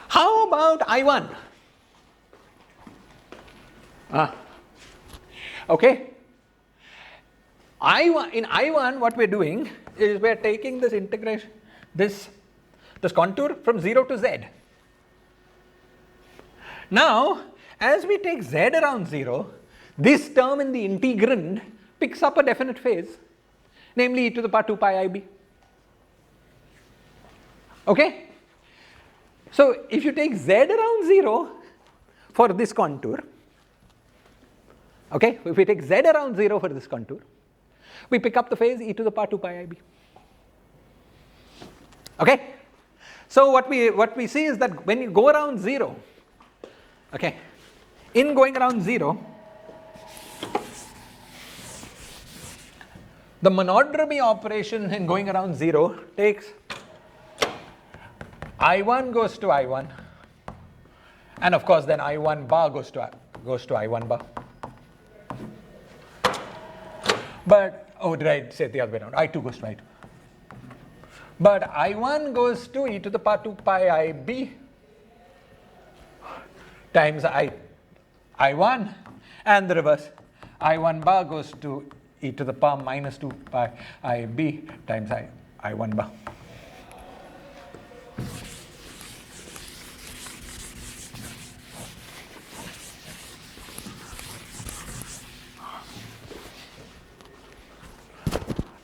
S1: How about I1? Okay. In I1, what we're doing is we're taking this integration, this contour from 0 to z. Now, as we take z around 0, this term in the integrand picks up a definite phase, namely e to the power 2 pi ib. Okay? So, if you take z around 0 for this contour, okay, if we take z around 0 for this contour, we pick up the phase e to the power 2 pi ib. Okay? So, what we see is that when you go around 0, okay, in going around 0, the monodromy operation in going around 0 takes I1 goes to I1, and of course then I1 bar goes to I1 bar. But, oh, did I say it the other way around? I2 goes to I2. But I1 goes to e to the power 2 pi IB times I1, and the reverse. I1 bar goes to e to the power minus 2 pi IB times I1 bar.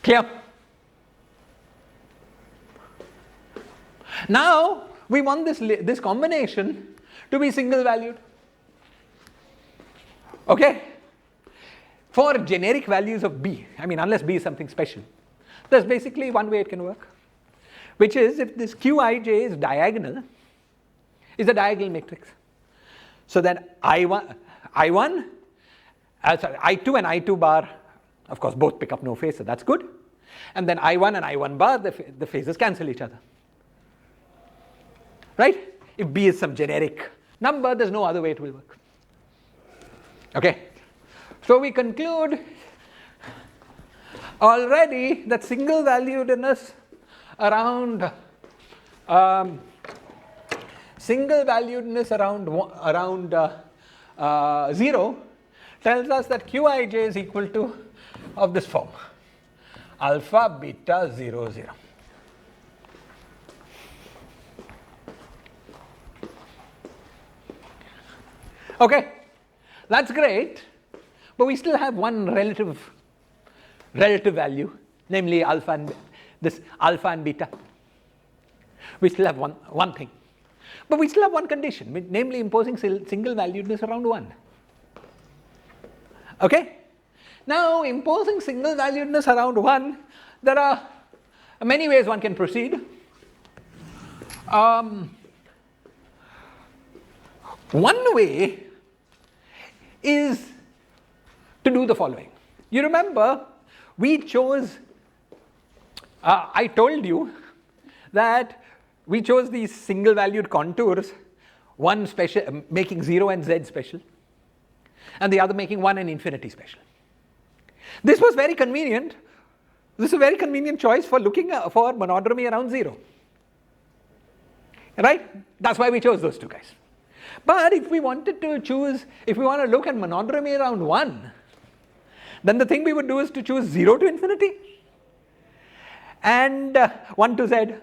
S1: Clear? Now we want this combination to be single valued. Okay? For generic values of B, I mean unless B is something special, there's basically one way it can work, which is if this Qij is diagonal, is a diagonal matrix. So that I2 and I2 bar, of course both pick up no phase, so that's good. And then I1 and I1 bar, the phases cancel each other. Right? If B is some generic number, there's no other way it will work. Okay? So we conclude already that single valuedness around 0 tells us that Qij is equal to of this form, alpha beta 0 0. Okay, that's great, but we still have one relative value, namely alpha and beta. We still have one thing, but we still have one condition, namely imposing single valuedness around 1. Okay? Now, imposing single valuedness around 1, there are many ways one can proceed. One way is to do the following. You remember, we chose, I told you that we chose these single valued contours, one special, making 0 and z special, and the other making 1 and infinity special. This was very convenient. This is a very convenient choice for looking for monodromy around 0. Right? That's why we chose those two guys. But if we wanted to choose, if we want to look at monodromy around 1, then the thing we would do is to choose 0 to infinity and 1 to z.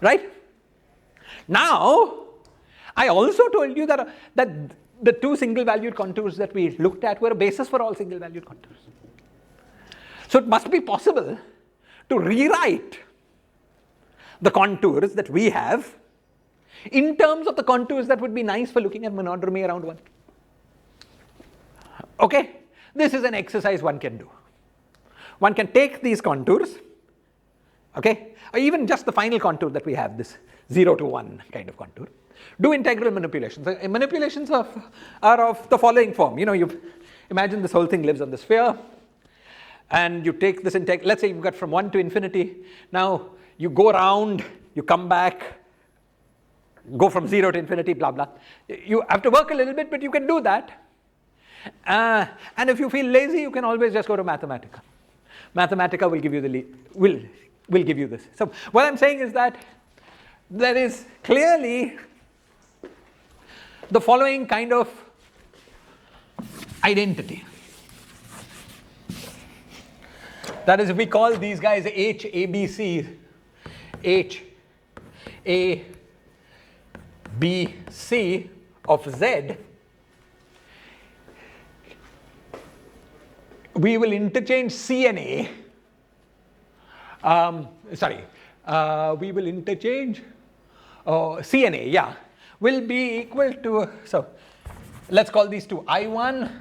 S1: Right? Now, I also told you that the two single valued contours that we looked at were a basis for all single valued contours. So it must be possible to rewrite the contours that we have in terms of the contours that would be nice for looking at monodromy around 1. Okay, this is an exercise one can do. One can take these contours, okay, or even just the final contour that we have, this 0 to 1 kind of contour, do integral manipulations. The manipulations are of the following form. You imagine this whole thing lives on the sphere, and you take this integral, let's say you've got from 1 to infinity. Now you go around, you come back, go from 0 to infinity, blah, blah. You have to work a little bit, but you can do that. And if you feel lazy, you can always just go to Mathematica. Mathematica will give you will give you this. So what I'm saying is that there is clearly the following kind of identity. That is, if we call these guys H, A, B, C, H, A, B, C of Z, we will interchange C and A. We will interchange C and A, yeah, will be equal to, so let's call these two. I1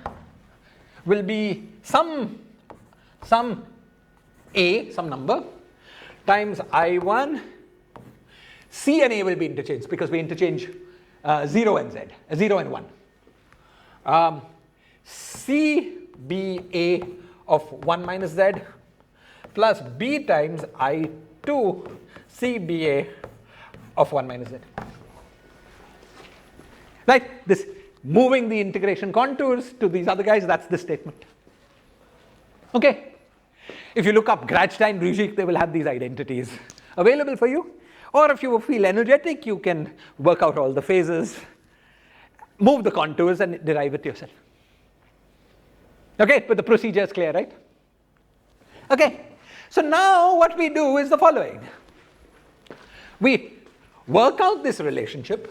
S1: will be some A, some number, times I1. C and A will be interchanged because we interchange 0 and Z, 0 and 1. CBA of 1 minus Z plus B times I2 CBA of 1 minus Z. Right? This moving the integration contours to these other guys, that's the statement. Okay? If you look up Gradstein, Ruzicka, they will have these identities available for you. Or if you feel energetic, you can work out all the phases, move the contours, and derive it yourself. Okay, but the procedure is clear, right? Okay, so now what we do is the following. We work out this relationship,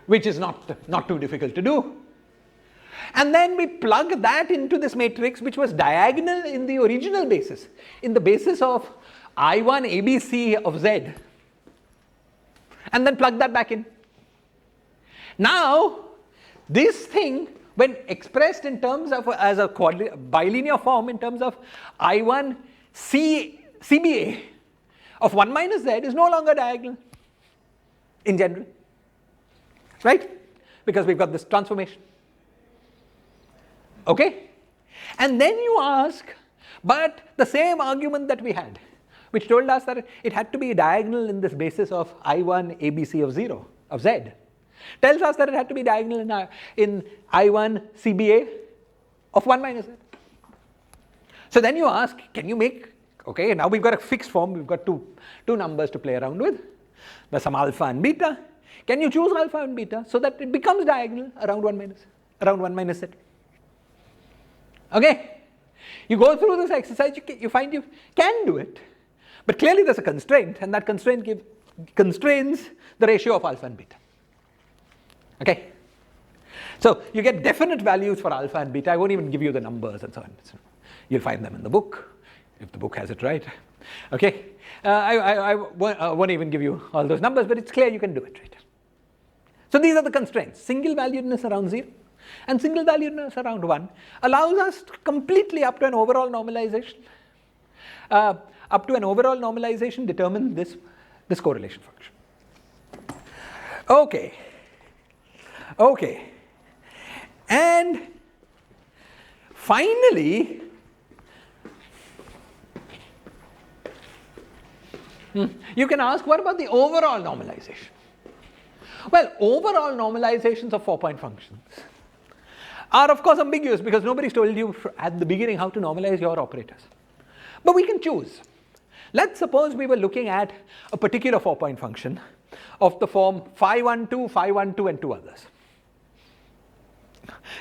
S1: which is not too difficult to do, and then we plug that into this matrix, which was diagonal in the original basis, in the basis of I1 ABC of Z, and then plug that back in. Now, this thing, when expressed in terms of as a bilinear form in terms of I1 CBA of 1 minus Z, is no longer diagonal in general, right? Because we've got this transformation. Okay? And then you ask, but the same argument that we had, which told us that it had to be diagonal in this basis of I1 ABC of 0 of Z, tells us that it had to be diagonal in I1 CBA of 1 minus Z. So then you ask, can you make, okay, now we've got a fixed form, we've got two numbers to play around with. There's some alpha and beta. Can you choose alpha and beta so that it becomes diagonal around 1 minus Z? Okay? You go through this exercise, you find you can do it. But clearly there's a constraint, and that constraint constrains the ratio of alpha and beta. Okay? So you get definite values for alpha and beta. I won't even give you the numbers and so on. So you'll find them in the book, if the book has it right. Okay? I won't even give you all those numbers, but it's clear you can do it, right? So these are the constraints. Single valuedness around 0 and single valuedness around 1 allows us to completely up to an overall normalization. Determine this correlation function. Okay. Okay. And finally, you can ask, what about the overall normalization? Well, overall normalizations of 4-point functions are of course ambiguous because nobody's told you at the beginning how to normalize your operators. But we can choose. Let's suppose we were looking at a particular 4-point function of the form phi 1, 2, phi 1, 2, and 2 others.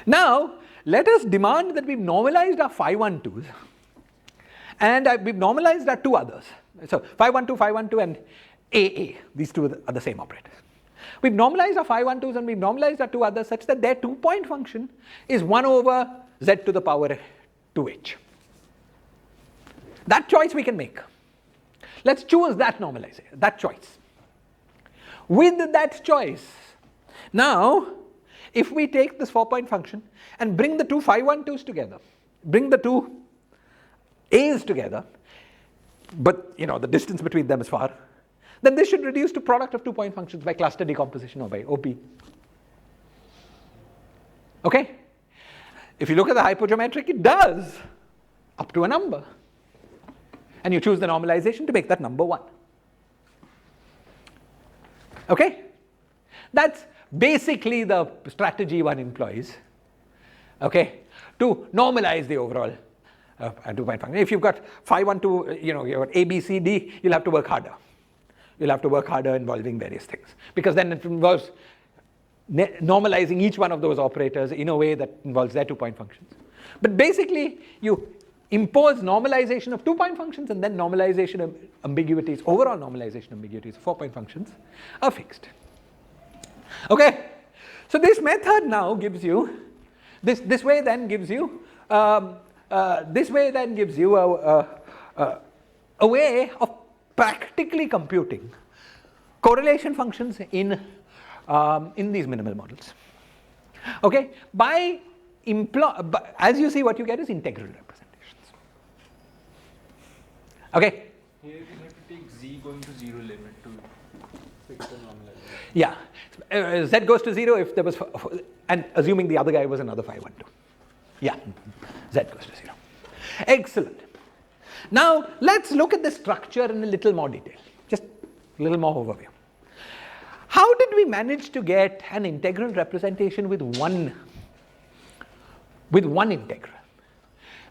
S1: Now, let us demand that we've normalized our phi 1, 2s and we've normalized our 2 others. So, phi 1, 2, phi 1, 2 and AA, these two are the same operators. We've normalized our phi 1, 2s and we've normalized our 2 others such that their 2-point function is 1 over z to the power 2h. That choice we can make. Let's choose that normalization, that choice. With that choice, now, if we take this 4-point function and bring the two phi 1, 2's together, bring the two a's together, but the distance between them is far, then this should reduce to product of 2-point functions by cluster decomposition or by OP. Okay? If you look at the hypergeometric, it does, up to a number. And you choose the normalization to make that number 1. Okay? That's basically the strategy one employs, okay, to normalize the overall 2-point function. If you've got phi 1, 2, you've got A, B, C, D, you'll have to work harder. You'll have to work harder involving various things, because then it involves normalizing each one of those operators in a way that involves their 2-point functions. But basically, you impose normalization of 2-point functions, and then normalization of ambiguities, overall normalization ambiguities of 4-point functions are fixed. Okay, so this method now gives you, this way then gives you a way of practically computing correlation functions in these minimal models. Okay, as you see, what you get is integral representations. Okay.
S5: Here we have to take z going to 0 limit to fix the normalization.
S1: Yeah, z goes to 0 if there was, and assuming the other guy was another phi 1, 2. Yeah, z goes to 0. Excellent. Now let's look at the structure in a little more detail, just a little more overview. How did we manage to get an integral representation with one integral?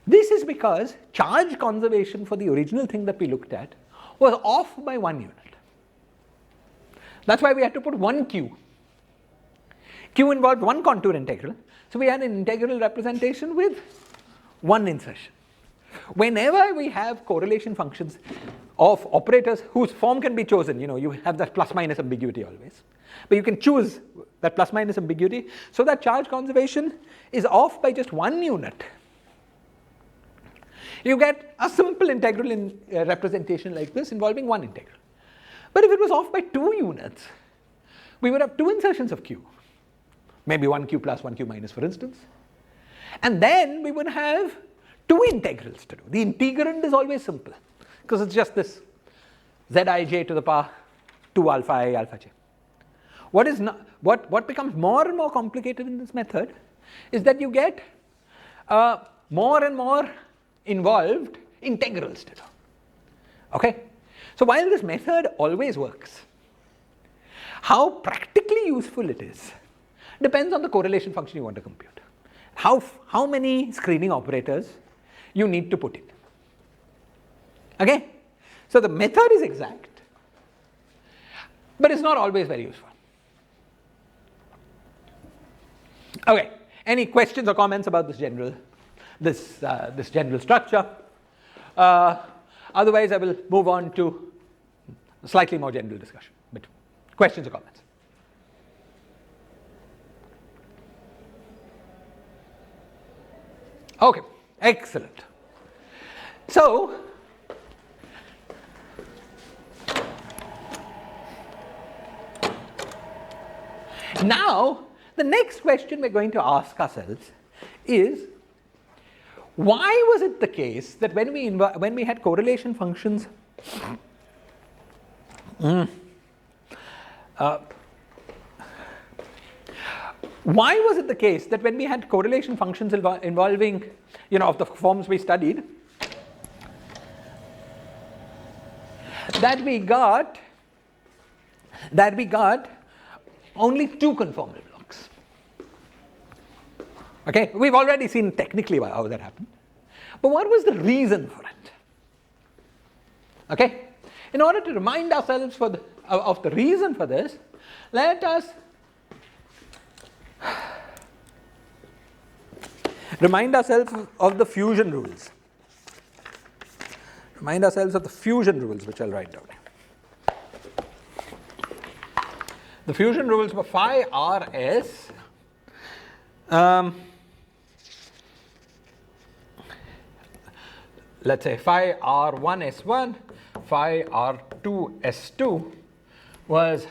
S1: This is because charge conservation for the original thing that we looked at was off by 1 unit. That's why we had to put 1 q. Q involved 1 contour integral, so we had an integral representation with 1 insertion. Whenever we have correlation functions of operators whose form can be chosen, you have that plus minus ambiguity always, but you can choose that plus minus ambiguity, so that charge conservation is off by just 1 unit. You get a simple integral representation like this involving 1 integral. But if it was off by 2 units, we would have 2 insertions of q, maybe 1q plus 1q minus, for instance, and then we would have 2 integrals to do. The integrand is always simple, because it's just this zij to the power 2 alpha I alpha j. What becomes more and more complicated in this method is that you get more and more involved integrals to do. Okay? So while this method always works, how practically useful it is depends on the correlation function you want to compute. How many screening operators you need to put in. Okay? So the method is exact, but it's not always very useful. Okay, any questions or comments about this general structure? Otherwise, I will move on to a slightly more general discussion. But questions or comments? Okay, excellent. So, now the next question we're going to ask ourselves is, why was it the case that when we had correlation functions why was it the case that when we had correlation functions involving, of the forms we studied, that we got only 2 conformal blocks? Okay, we've already seen technically how that happened, but what was the reason for it? Okay, in order to remind ourselves of the reason for this, let us remind ourselves of the fusion rules. Remind ourselves of the fusion rules, which I'll write down. The fusion rules were phi rs. Let's say phi r1 s1, phi r2 s2 was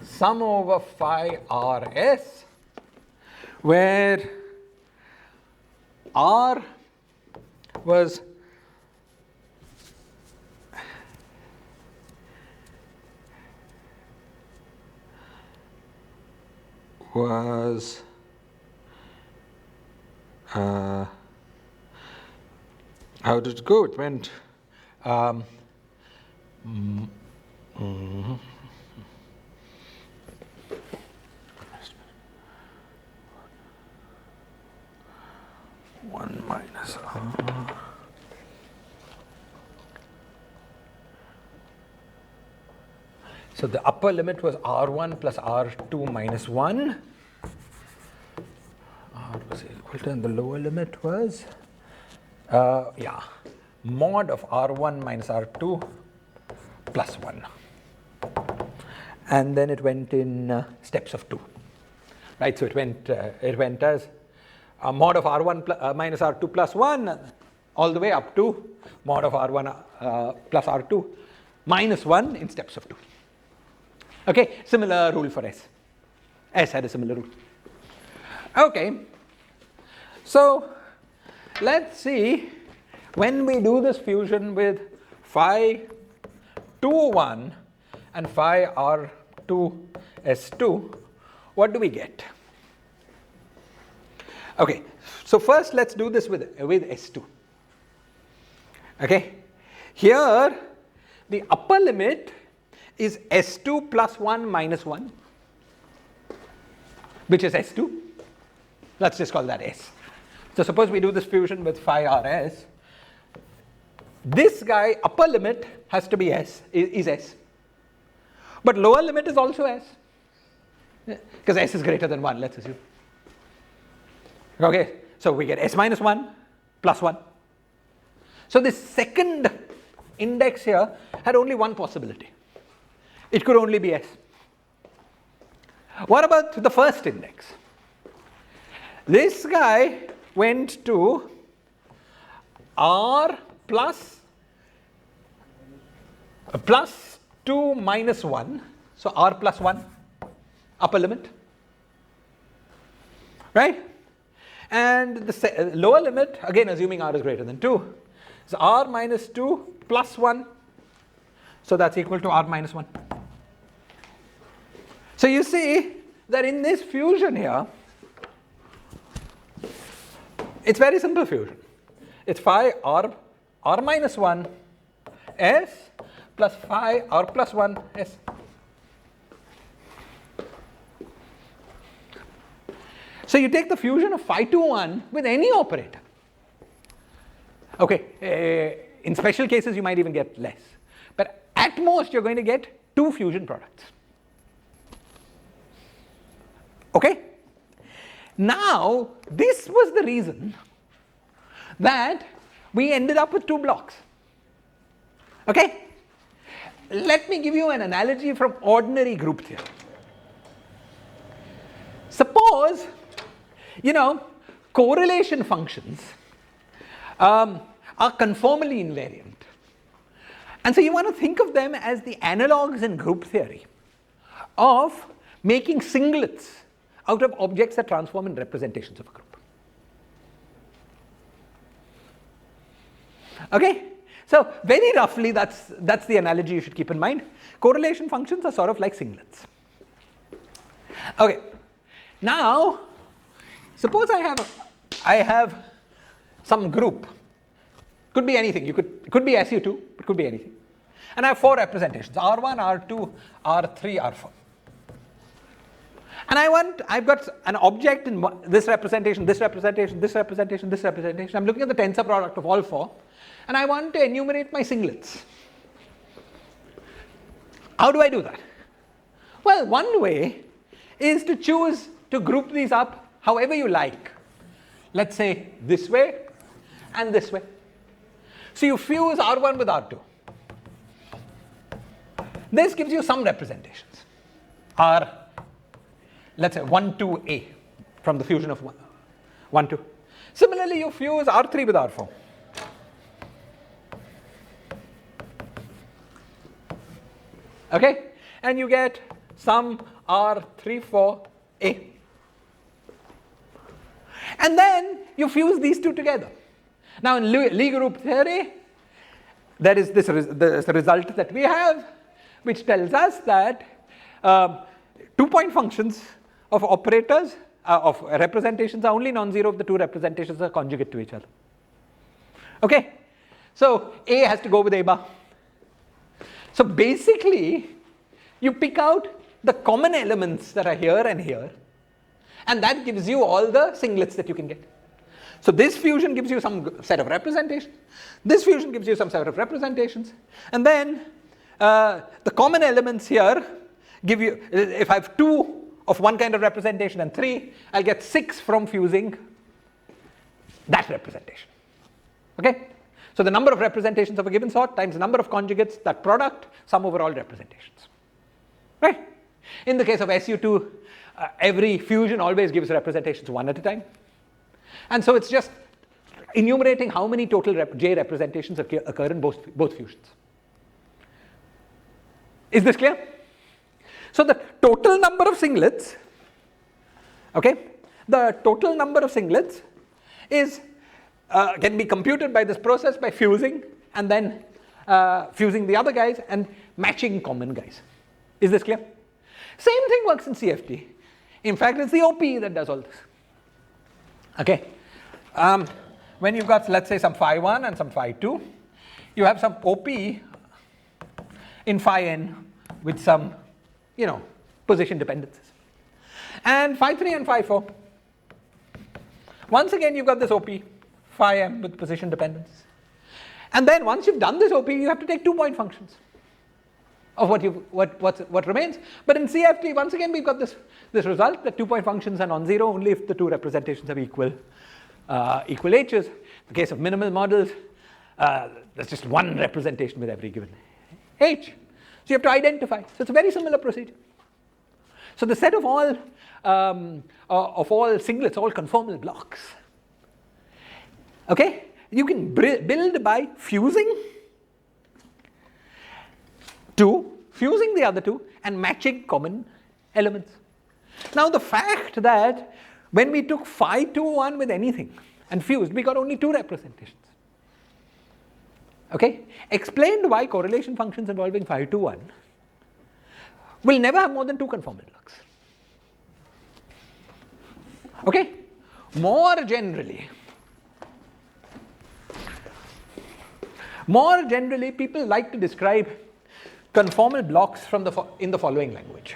S1: sum over phi rs where R was how did it go? It went one minus R. So the upper limit was R1 plus R2 minus 1. R was equal to, and the lower limit was, mod of R1 minus R2 plus 1. And then it went in steps of 2. Right, so it went as mod of R1 minus R2 plus 1 all the way up to mod of R1 plus R2 minus 1 in steps of 2. Okay, similar rule for S. S had a similar rule. Okay, so let's see when we do this fusion with phi 2 1 and phi R2 S2, what do we get? Okay, so first let's do this with S2. Okay, here the upper limit is S2 plus 1 minus 1, which is S2. Let's just call that S. So suppose we do this fusion with phi RS. This guy, upper limit, has to be S, is S. But lower limit is also S, because S is greater than 1, let's assume. Okay, so we get S minus 1 plus 1. So this second index here had only one possibility. It could only be S. What about the first index? This guy went to R plus 2 minus 1, so R plus 1, upper limit, right? And the lower limit, again assuming R is greater than 2, is R minus 2 plus 1, so that's equal to R minus 1. So you see that in this fusion here, it's very simple fusion. It's phi R minus 1 S plus phi R plus 1 S. So you take the fusion of phi 2 1 with any operator. Okay, in special cases you might even get less. But at most you're going to get 2 fusion products. Okay? Now, this was the reason that we ended up with 2 blocks. Okay? Let me give you an analogy from ordinary group theory. Suppose, correlation functions are conformally invariant. And so you want to think of them as the analogues in group theory of making singlets out of objects that transform in representations of a group. Okay? So very roughly that's the analogy you should keep in mind. Correlation functions are sort of like singlets. Okay. Now, suppose I have some group. Could be anything. It could be SU2, it could be anything. And I have 4 representations, R1, R2, R3, R4. And I've got an object in this representation, this representation, this representation, this representation. I'm looking at the tensor product of all 4, and I want to enumerate my singlets. How do I do that? Well, one way is to choose to group these up however you like. Let's say this way and this way. So you fuse R1 with R2. This gives you some representations. Let's say 1, 2, A from the fusion of 1, 2. Similarly, you fuse R3 with R4. Okay? And you get some R3, 4, A. And then you fuse these two together. Now in Lie group theory, there is this result that we have, which tells us that 2-point functions of operators, of representations are only non-zero if the two representations are conjugate to each other. Okay? So A has to go with A bar. So basically, you pick out the common elements that are here and here, and that gives you all the singlets that you can get. So this fusion gives you some set of representations, this fusion gives you some set of representations, and then the common elements here give you, if I have 2 of one kind of representation and 3, I'll get 6 from fusing that representation. Okay? So the number of representations of a given sort times the number of conjugates, that product, sum over all representations. Right? In the case of SU2, every fusion always gives representations one at a time. And so it's just enumerating how many total J representations occur in both fusions. Is this clear? So the total number of singlets, okay, the total number of singlets is can be computed by this process by fusing and then fusing the other guys and matching common guys. Is this clear? Same thing works in CFT. In fact, it's the OP that does all this. Okay. When you've got, let's say, some phi 1 and some phi 2, you have some OP in phi n with some, position dependencies. And phi 3 and phi 4. Once again, you've got this OP, phi m with position dependence. And then once you've done this OP, you have to take 2-point functions of what remains. But in CFT, once again, we've got this result that 2-point functions are non-zero only if the two representations have equal h's. In the case of minimal models, there's just one representation with every given h. So you have to identify. So it's a very similar procedure. So the set of all singlets, all conformal blocks, okay, you can build by fusing fusing the other two and matching common elements. Now the fact that when we took phi 2 1 with anything and fused, we got only 2 representations. Okay, explained why correlation functions involving phi 2 1 will never have more than 2 conformal blocks. Okay, more generally, people like to describe conformal blocks in the following language.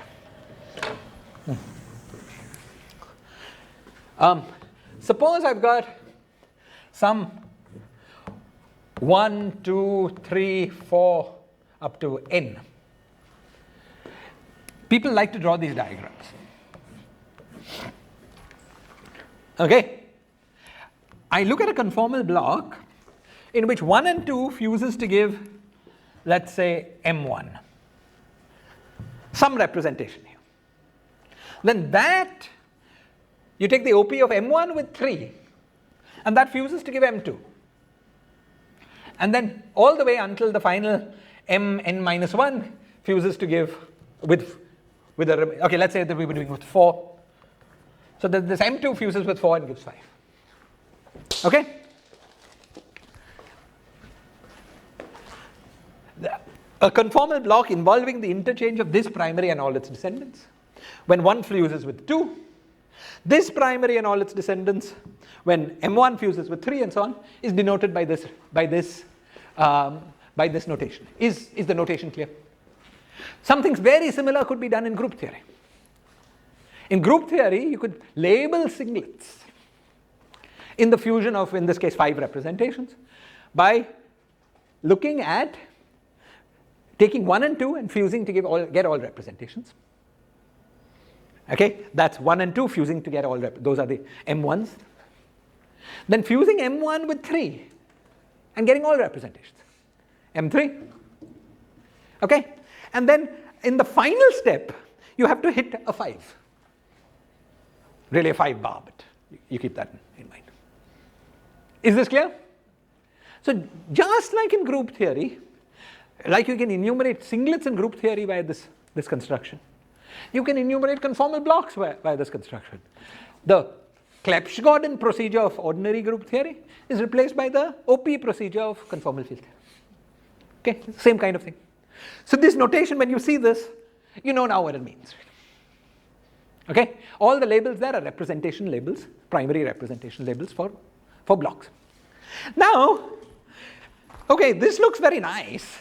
S1: Suppose I've got some 1, 2, 3, 4 up to n. People like to draw these diagrams. Okay, I look at a conformal block in which 1 and 2 fuses to give, let's say, M1, some representation here. Then that, you take the OP of M1 with 3, and that fuses to give M2. And then all the way until the final Mn minus 1 fuses to give with a, okay, let's say that we were doing with 4. So that this M2 fuses with 4 and gives 5. Okay? A conformal block involving the interchange of this primary and all its descendants. When 1 fuses with 2, this primary and all its descendants, when M1 fuses with 3 and so on, is denoted by this notation. Is the notation clear? Something very similar could be done in group theory. In group theory, you could label singlets in the fusion of, in this case, 5 representations by looking at taking 1 and 2 and fusing to get all representations. Okay, that's 1 and 2 fusing to get all those are the M1s. Then fusing M1 with 3 and getting all representations. M3. Okay, and then in the final step, you have to hit a 5. Really a 5 bar, but you keep that in mind. Is this clear? So just like in group theory, like you can enumerate singlets in group theory by this construction, you can enumerate conformal blocks by this construction. The Clebsch-Gordon procedure of ordinary group theory is replaced by the OP procedure of conformal field theory. Okay, same kind of thing. So this notation, when you see this, you know now what it means. Okay, all the labels there are representation labels, primary representation labels for blocks. Now, okay, this looks very nice.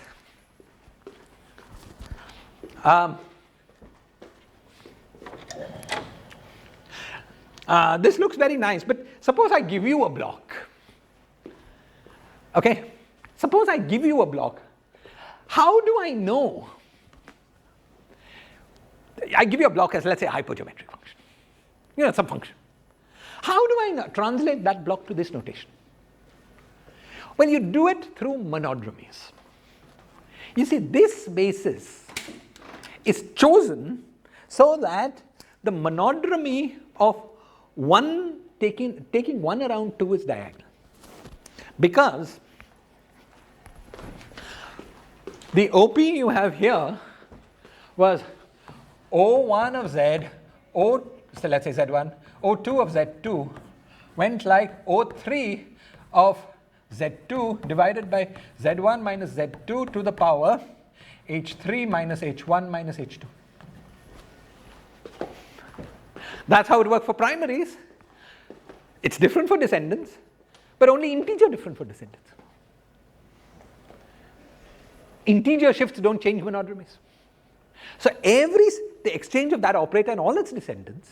S1: This looks very nice, but suppose I give you a block. Okay, suppose I give you a block. How do I know? I give you a block as, let's say, a hypergeometric function. You know, some function. How do I translate that block to this notation? Well, you do it through monodromies. You see, this basis is chosen so that the monodromy of one taking 1 around 2 is diagonal. Because the OP you have here was O1 of Z, so let's say Z1, O2 of Z2 went like O3 of Z2 divided by Z1 minus Z2 to the power H3 minus H1 minus H2. That's how it worked for primaries. It's different for descendants, but only integer different for descendants. Integer shifts don't change monodromies. So the exchange of that operator and all its descendants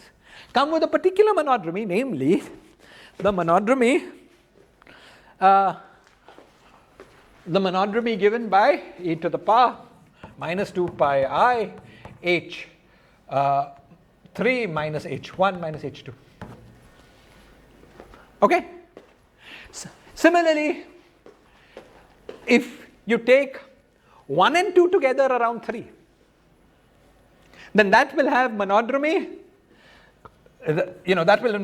S1: come with a particular monodromy, namely the monodromy given by e to the power minus 2 pi I h 3 minus h1 minus h2. Okay? Similarly, if you take 1 and 2 together around 3, then that will have monodromy, that will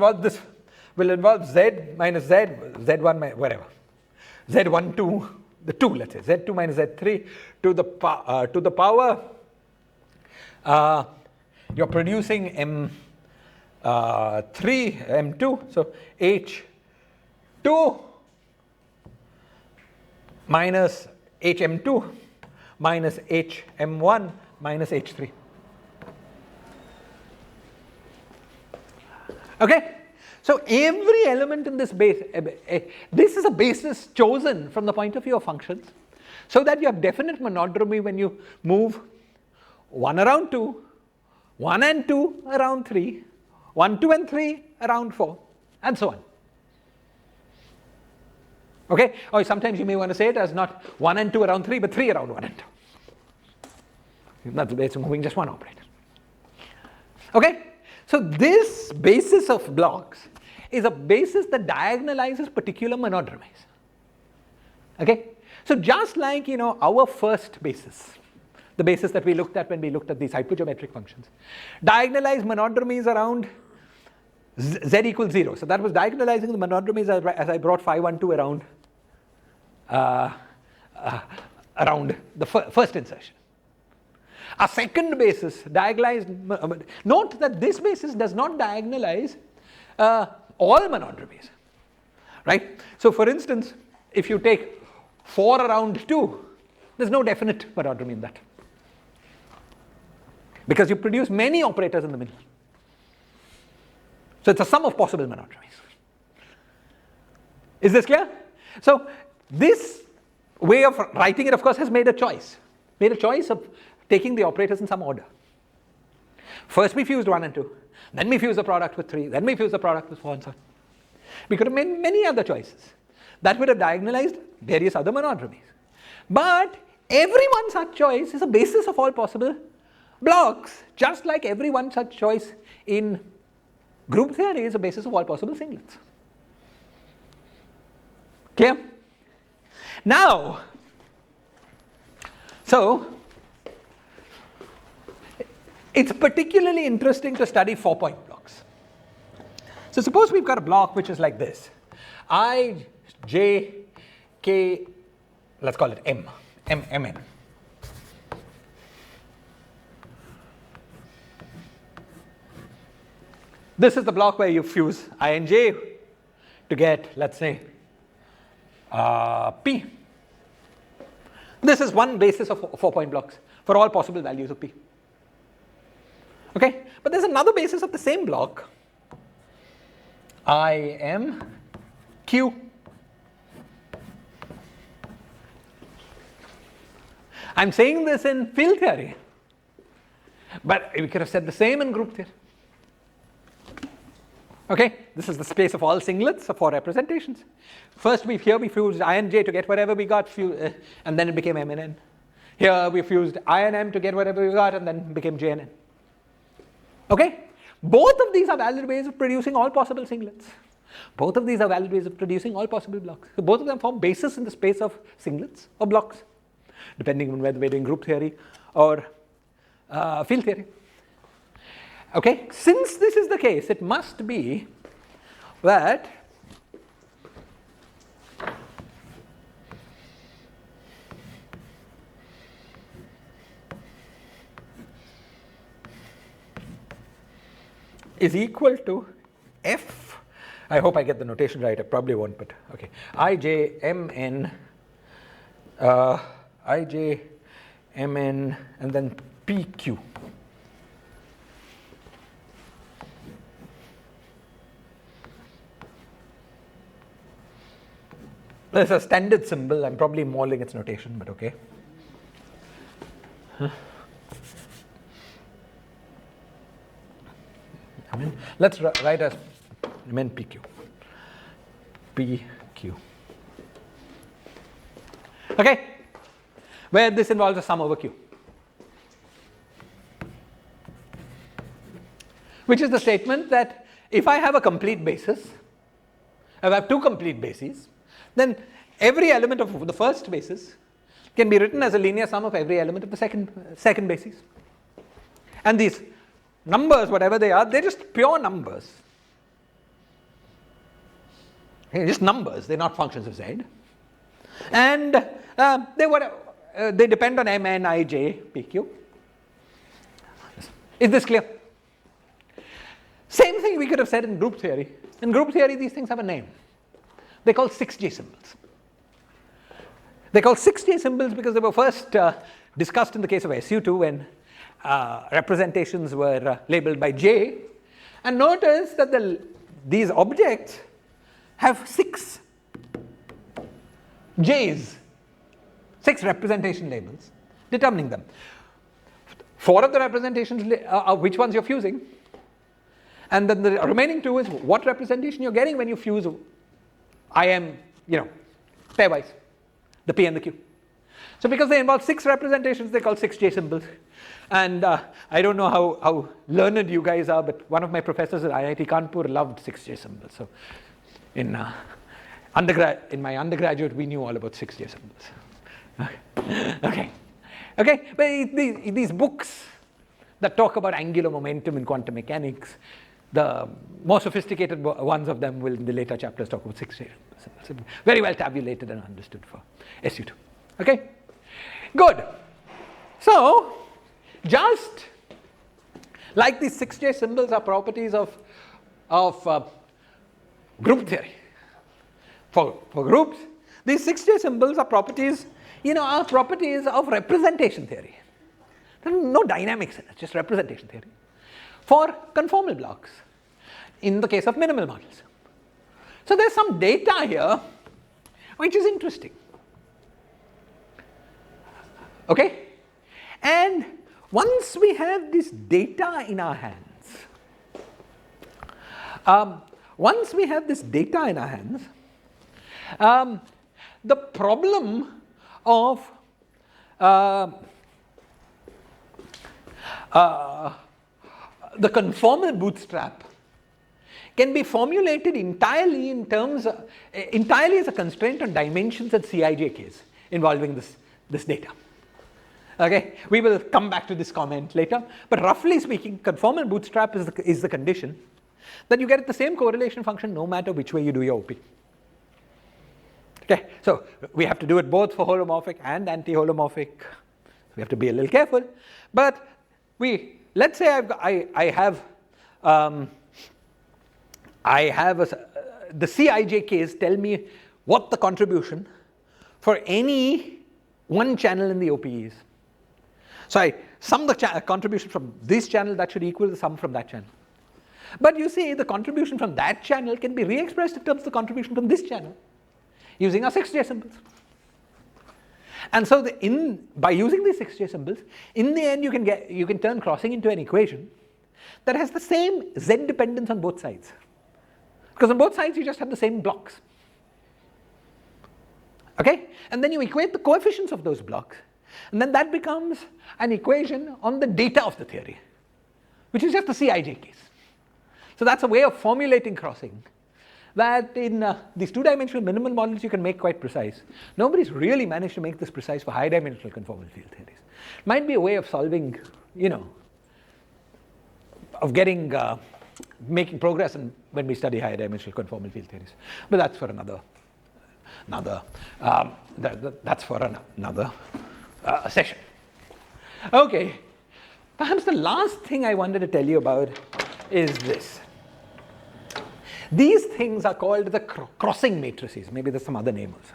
S1: involve z minus z, z1 whatever, z1 the 2, let's say, z2 minus z3 to the power, you're producing m3, m2, so h2 minus hm2 minus hm1 minus h3. Okay, so every element in this base, this is a basis chosen from the point of view of functions, so that you have definite monodromy when you move 1 around 2, 1 and 2 around 3, 1, 2 and 3 around 4, and so on. Okay, or sometimes you may want to say it as not 1 and 2 around 3, but 3 around 1 and 2. That's based on moving just one operator. Okay? So this basis of blocks is a basis that diagonalizes particular monodromies. Okay? So just like, our first basis, the basis that we looked at when we looked at these hypergeometric functions, diagonalized monodromies around z equals 0. So that was diagonalizing the monodromies as I brought phi 1, 2 around the first insertion. A second basis diagonalized, note that this basis does not diagonalize all monodromies, right? So for instance, if you take 4 around 2, there's no definite monodromy in that, because you produce many operators in the middle. So it's a sum of possible monodromies. Is this clear? So this way of writing it, of course, has made a choice of taking the operators in some order. First we fused 1 and 2, then we fused the product with 3, then we fused the product with 4 and so on. We could have made many other choices that would have diagonalized various other monodromies. But every one such choice is a basis of all possible blocks, just like every one such choice in group theory is a basis of all possible singlets. Clear? Now, so it's particularly interesting to study 4-point blocks. So suppose we've got a block which is like this. I, J, K, let's call it M, Mn. This is the block where you fuse I and j to get, let's say, p. This is one basis of 4-point blocks for all possible values of p. Okay, but there's another basis of the same block, I m q. I'm saying this in field theory, but we could have said the same in group theory. Okay, this is the space of all singlets of 4 representations. First we fused I and j to get whatever we got, and then it became m and n. Here we fused I and m to get whatever we got, and then it became j and n. Okay, both of these are valid ways of producing all possible singlets. Both of these are valid ways of producing all possible blocks. So both of them form bases in the space of singlets or blocks, depending on whether we're doing group theory or field theory. Okay, since this is the case, it must be that is equal to f. I hope I get the notation right. I probably won't, but okay. ij mn, ij mn, and then pq. There's a standard symbol. I'm probably mauling its notation, but okay. Let's write as mn pq. pq. Okay, where this involves a sum over q, which is the statement that if I have a complete basis, if I have 2 complete bases, then every element of the first basis can be written as a linear sum of every element of the second basis. And these numbers, whatever they are, they're just pure numbers. Okay, just numbers, they're not functions of z. And they depend on m, n, I, j, p, q. Is this clear? Same thing we could have said in group theory. In group theory, these things have a name. They're called 6J symbols. They're called 6J symbols because they were first discussed in the case of SU2 when representations were labeled by J. And notice that these objects have 6 J's, 6 representation labels determining them. 4 of the representations are which ones you're fusing, and then the remaining 2 is what representation you're getting when you fuse I am, pairwise, the P and the Q. So because they involve 6 representations, they're called 6J symbols. And I don't know how learned you guys are, but one of my professors at IIT Kanpur loved 6J symbols. So in my undergraduate, we knew all about 6J symbols. Okay. But these books that talk about angular momentum in quantum mechanics, the more sophisticated ones of them will in the later chapters talk about 6J symbols. Very well tabulated and understood for SU2. Okay, good. So just like these 6J symbols are properties of group theory. For groups, these 6J symbols are properties, are properties of representation theory. There's no dynamics in it, just representation theory. For conformal blocks, in the case of minimal models. So there's some data here which is interesting. Okay? And once we have this data in our hands, the problem of the conformal bootstrap can be formulated entirely entirely as a constraint on dimensions andCijk's involving this data. Okay, we will come back to this comment later, but roughly speaking, conformal bootstrap is the condition that you get the same correlation function no matter which way you do your OP. Okay, so we have to do it both for holomorphic and anti-holomorphic. We have to be a little careful, but let's say I have I have the Cij case tell me what the contribution for any one channel in the OPE is. So I sum the contribution from this channel, that should equal the sum from that channel. But you see, the contribution from that channel can be re-expressed in terms of the contribution from this channel using our 6J symbols. And so by using these 6J symbols, in the end you can turn crossing into an equation that has the same Z dependence on both sides. Because on both sides you just have the same blocks. Okay? And then you equate the coefficients of those blocks, and then that becomes an equation on the data of the theory, which is just the Cij case. So that's a way of formulating crossing that in these two-dimensional minimal models you can make quite precise. Nobody's really managed to make this precise for high-dimensional conformal field theories. It might be a way of solving, of getting, making progress when we study high-dimensional conformal field theories. But that's for another session. Okay, perhaps the last thing I wanted to tell you about is this. These things are called the crossing matrices. Maybe there's some other name also.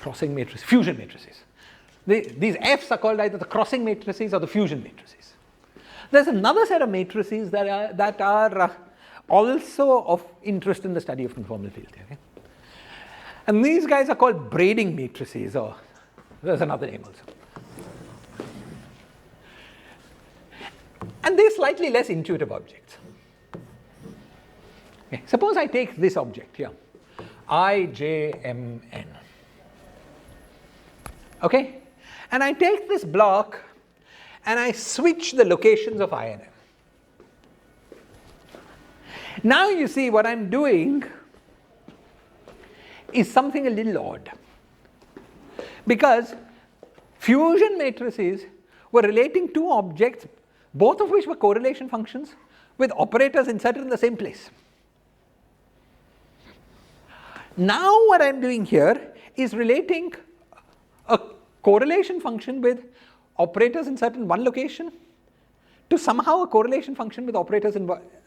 S1: Crossing matrices, fusion matrices. These Fs are called either the crossing matrices or the fusion matrices. There's another set of matrices that are also of interest in the study of conformal field theory. And these guys are called braiding matrices, or there's another name also. And they're slightly less intuitive objects. Okay. Suppose I take this object here, IJMN. Okay? And I take this block and I switch the locations of I and M. Now you see what I'm doing is something a little odd. Because fusion matrices were relating two objects, both of which were correlation functions with operators inserted in the same place. Now what I'm doing here is relating a correlation function with operators inserted in one location to somehow a correlation function with operators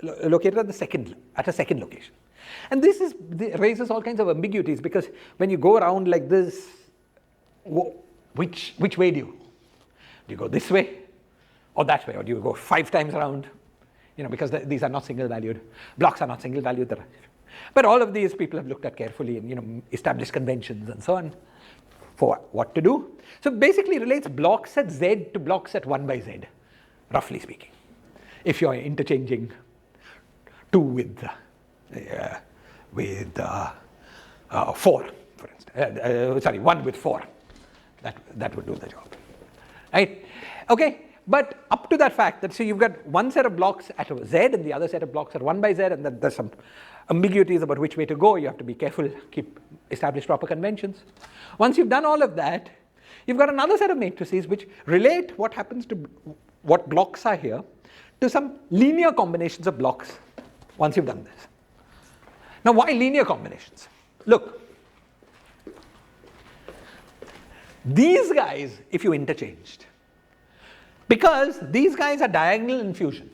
S1: located at a second location. And this raises all kinds of ambiguities, because when you go around like this, which way do you go? Do you go this way or that way, or do you go 5 times around? Because these are not single valued. Blocks are not single valued. But all of these people have looked at carefully and established conventions and so on for what to do. So basically relates blocks at Z to blocks at 1 by Z, roughly speaking. If you're interchanging 2 with 4, for instance. 1 with 4. That would do the job. Right? Okay. But up to that fact that, so you've got one set of blocks at Z and the other set of blocks at 1 by Z, and then there's some ambiguities about which way to go. You have to be careful, establish proper conventions. Once you've done all of that, you've got another set of matrices which relate what happens to what blocks are here to some linear combinations of blocks once you've done this. Now, why linear combinations? Look, these guys, if you interchanged, because these guys are diagonal in fusion,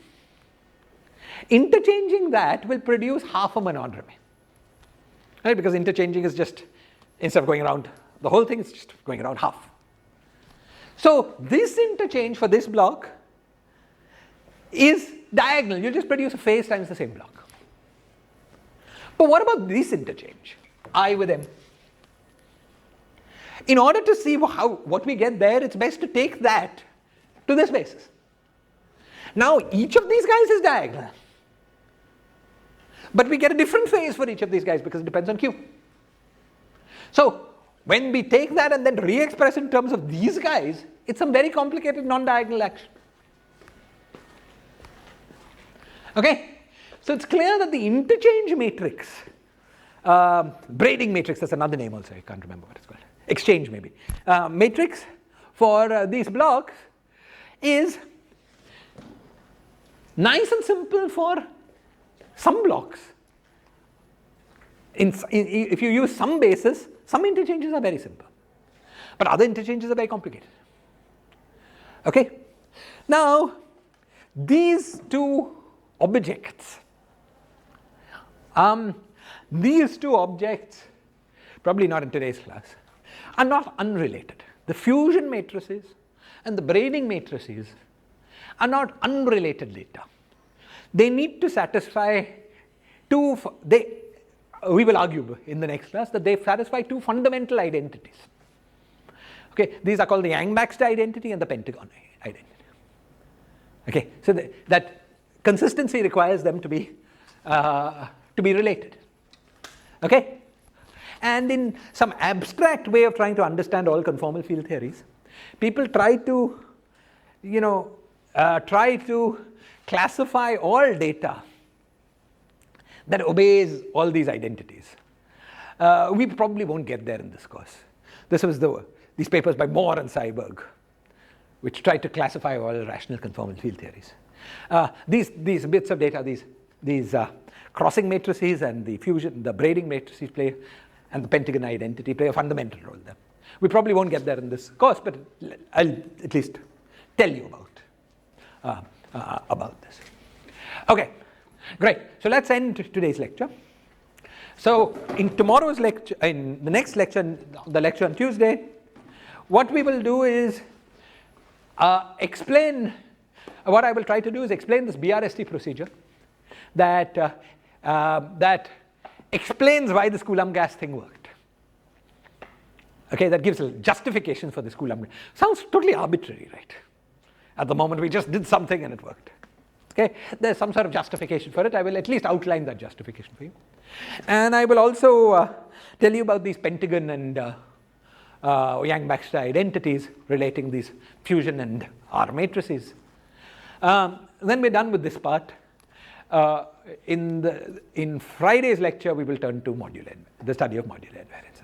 S1: interchanging that will produce half a monodromy. Right? Because interchanging is just, instead of going around the whole thing, it's just going around half. So this interchange for this block is diagonal. You just produce a phase times the same block. But what about this interchange, I with M? In order to see what we get there, it's best to take that to this basis. Now each of these guys is diagonal, but we get a different phase for each of these guys because it depends on Q. So when we take that and then re-express in terms of these guys, it's some very complicated non-diagonal action. Okay, so it's clear that the interchange matrix, braiding matrix, that's another name also, I can't remember what it's called, exchange maybe, matrix for these blocks is nice and simple for some blocks. If you use some basis, some interchanges are very simple, but other interchanges are very complicated. Okay, now these two objects These two objects, probably not in today's class, are not unrelated. The fusion matrices and the braiding matrices are not unrelated data. They need to satisfy we will argue in the next class that they satisfy two fundamental identities. Okay, these are called the Yang-Baxter identity and the Pentagon identity. Okay, so that consistency requires them to be related. Okay, and in some abstract way of trying to understand all conformal field theories, people try to, classify all data that obeys all these identities. We probably won't get there in this course. This was these papers by Moore and Seiberg, which try to classify all rational conformal field theories. These bits of data, these crossing matrices and the braiding matrices and the Pentagon identity play a fundamental role there. We probably won't get there in this course, but I'll at least tell you about this. Okay, great. So let's end today's lecture. So in tomorrow's lecture, in the next lecture, the lecture on Tuesday, what we will do is what I will try to do is explain this BRST procedure that explains why this Coulomb gas thing worked. Okay, that gives a justification for this Coulomb. Sounds totally arbitrary, right? At the moment we just did something and it worked. Okay, there's some sort of justification for it. I will at least outline that justification for you. And I will also tell you about these Pentagon and Yang-Baxter identities relating these fusion and R matrices. Then we're done with this part. In Friday's lecture, we will turn to the study of modular invariance.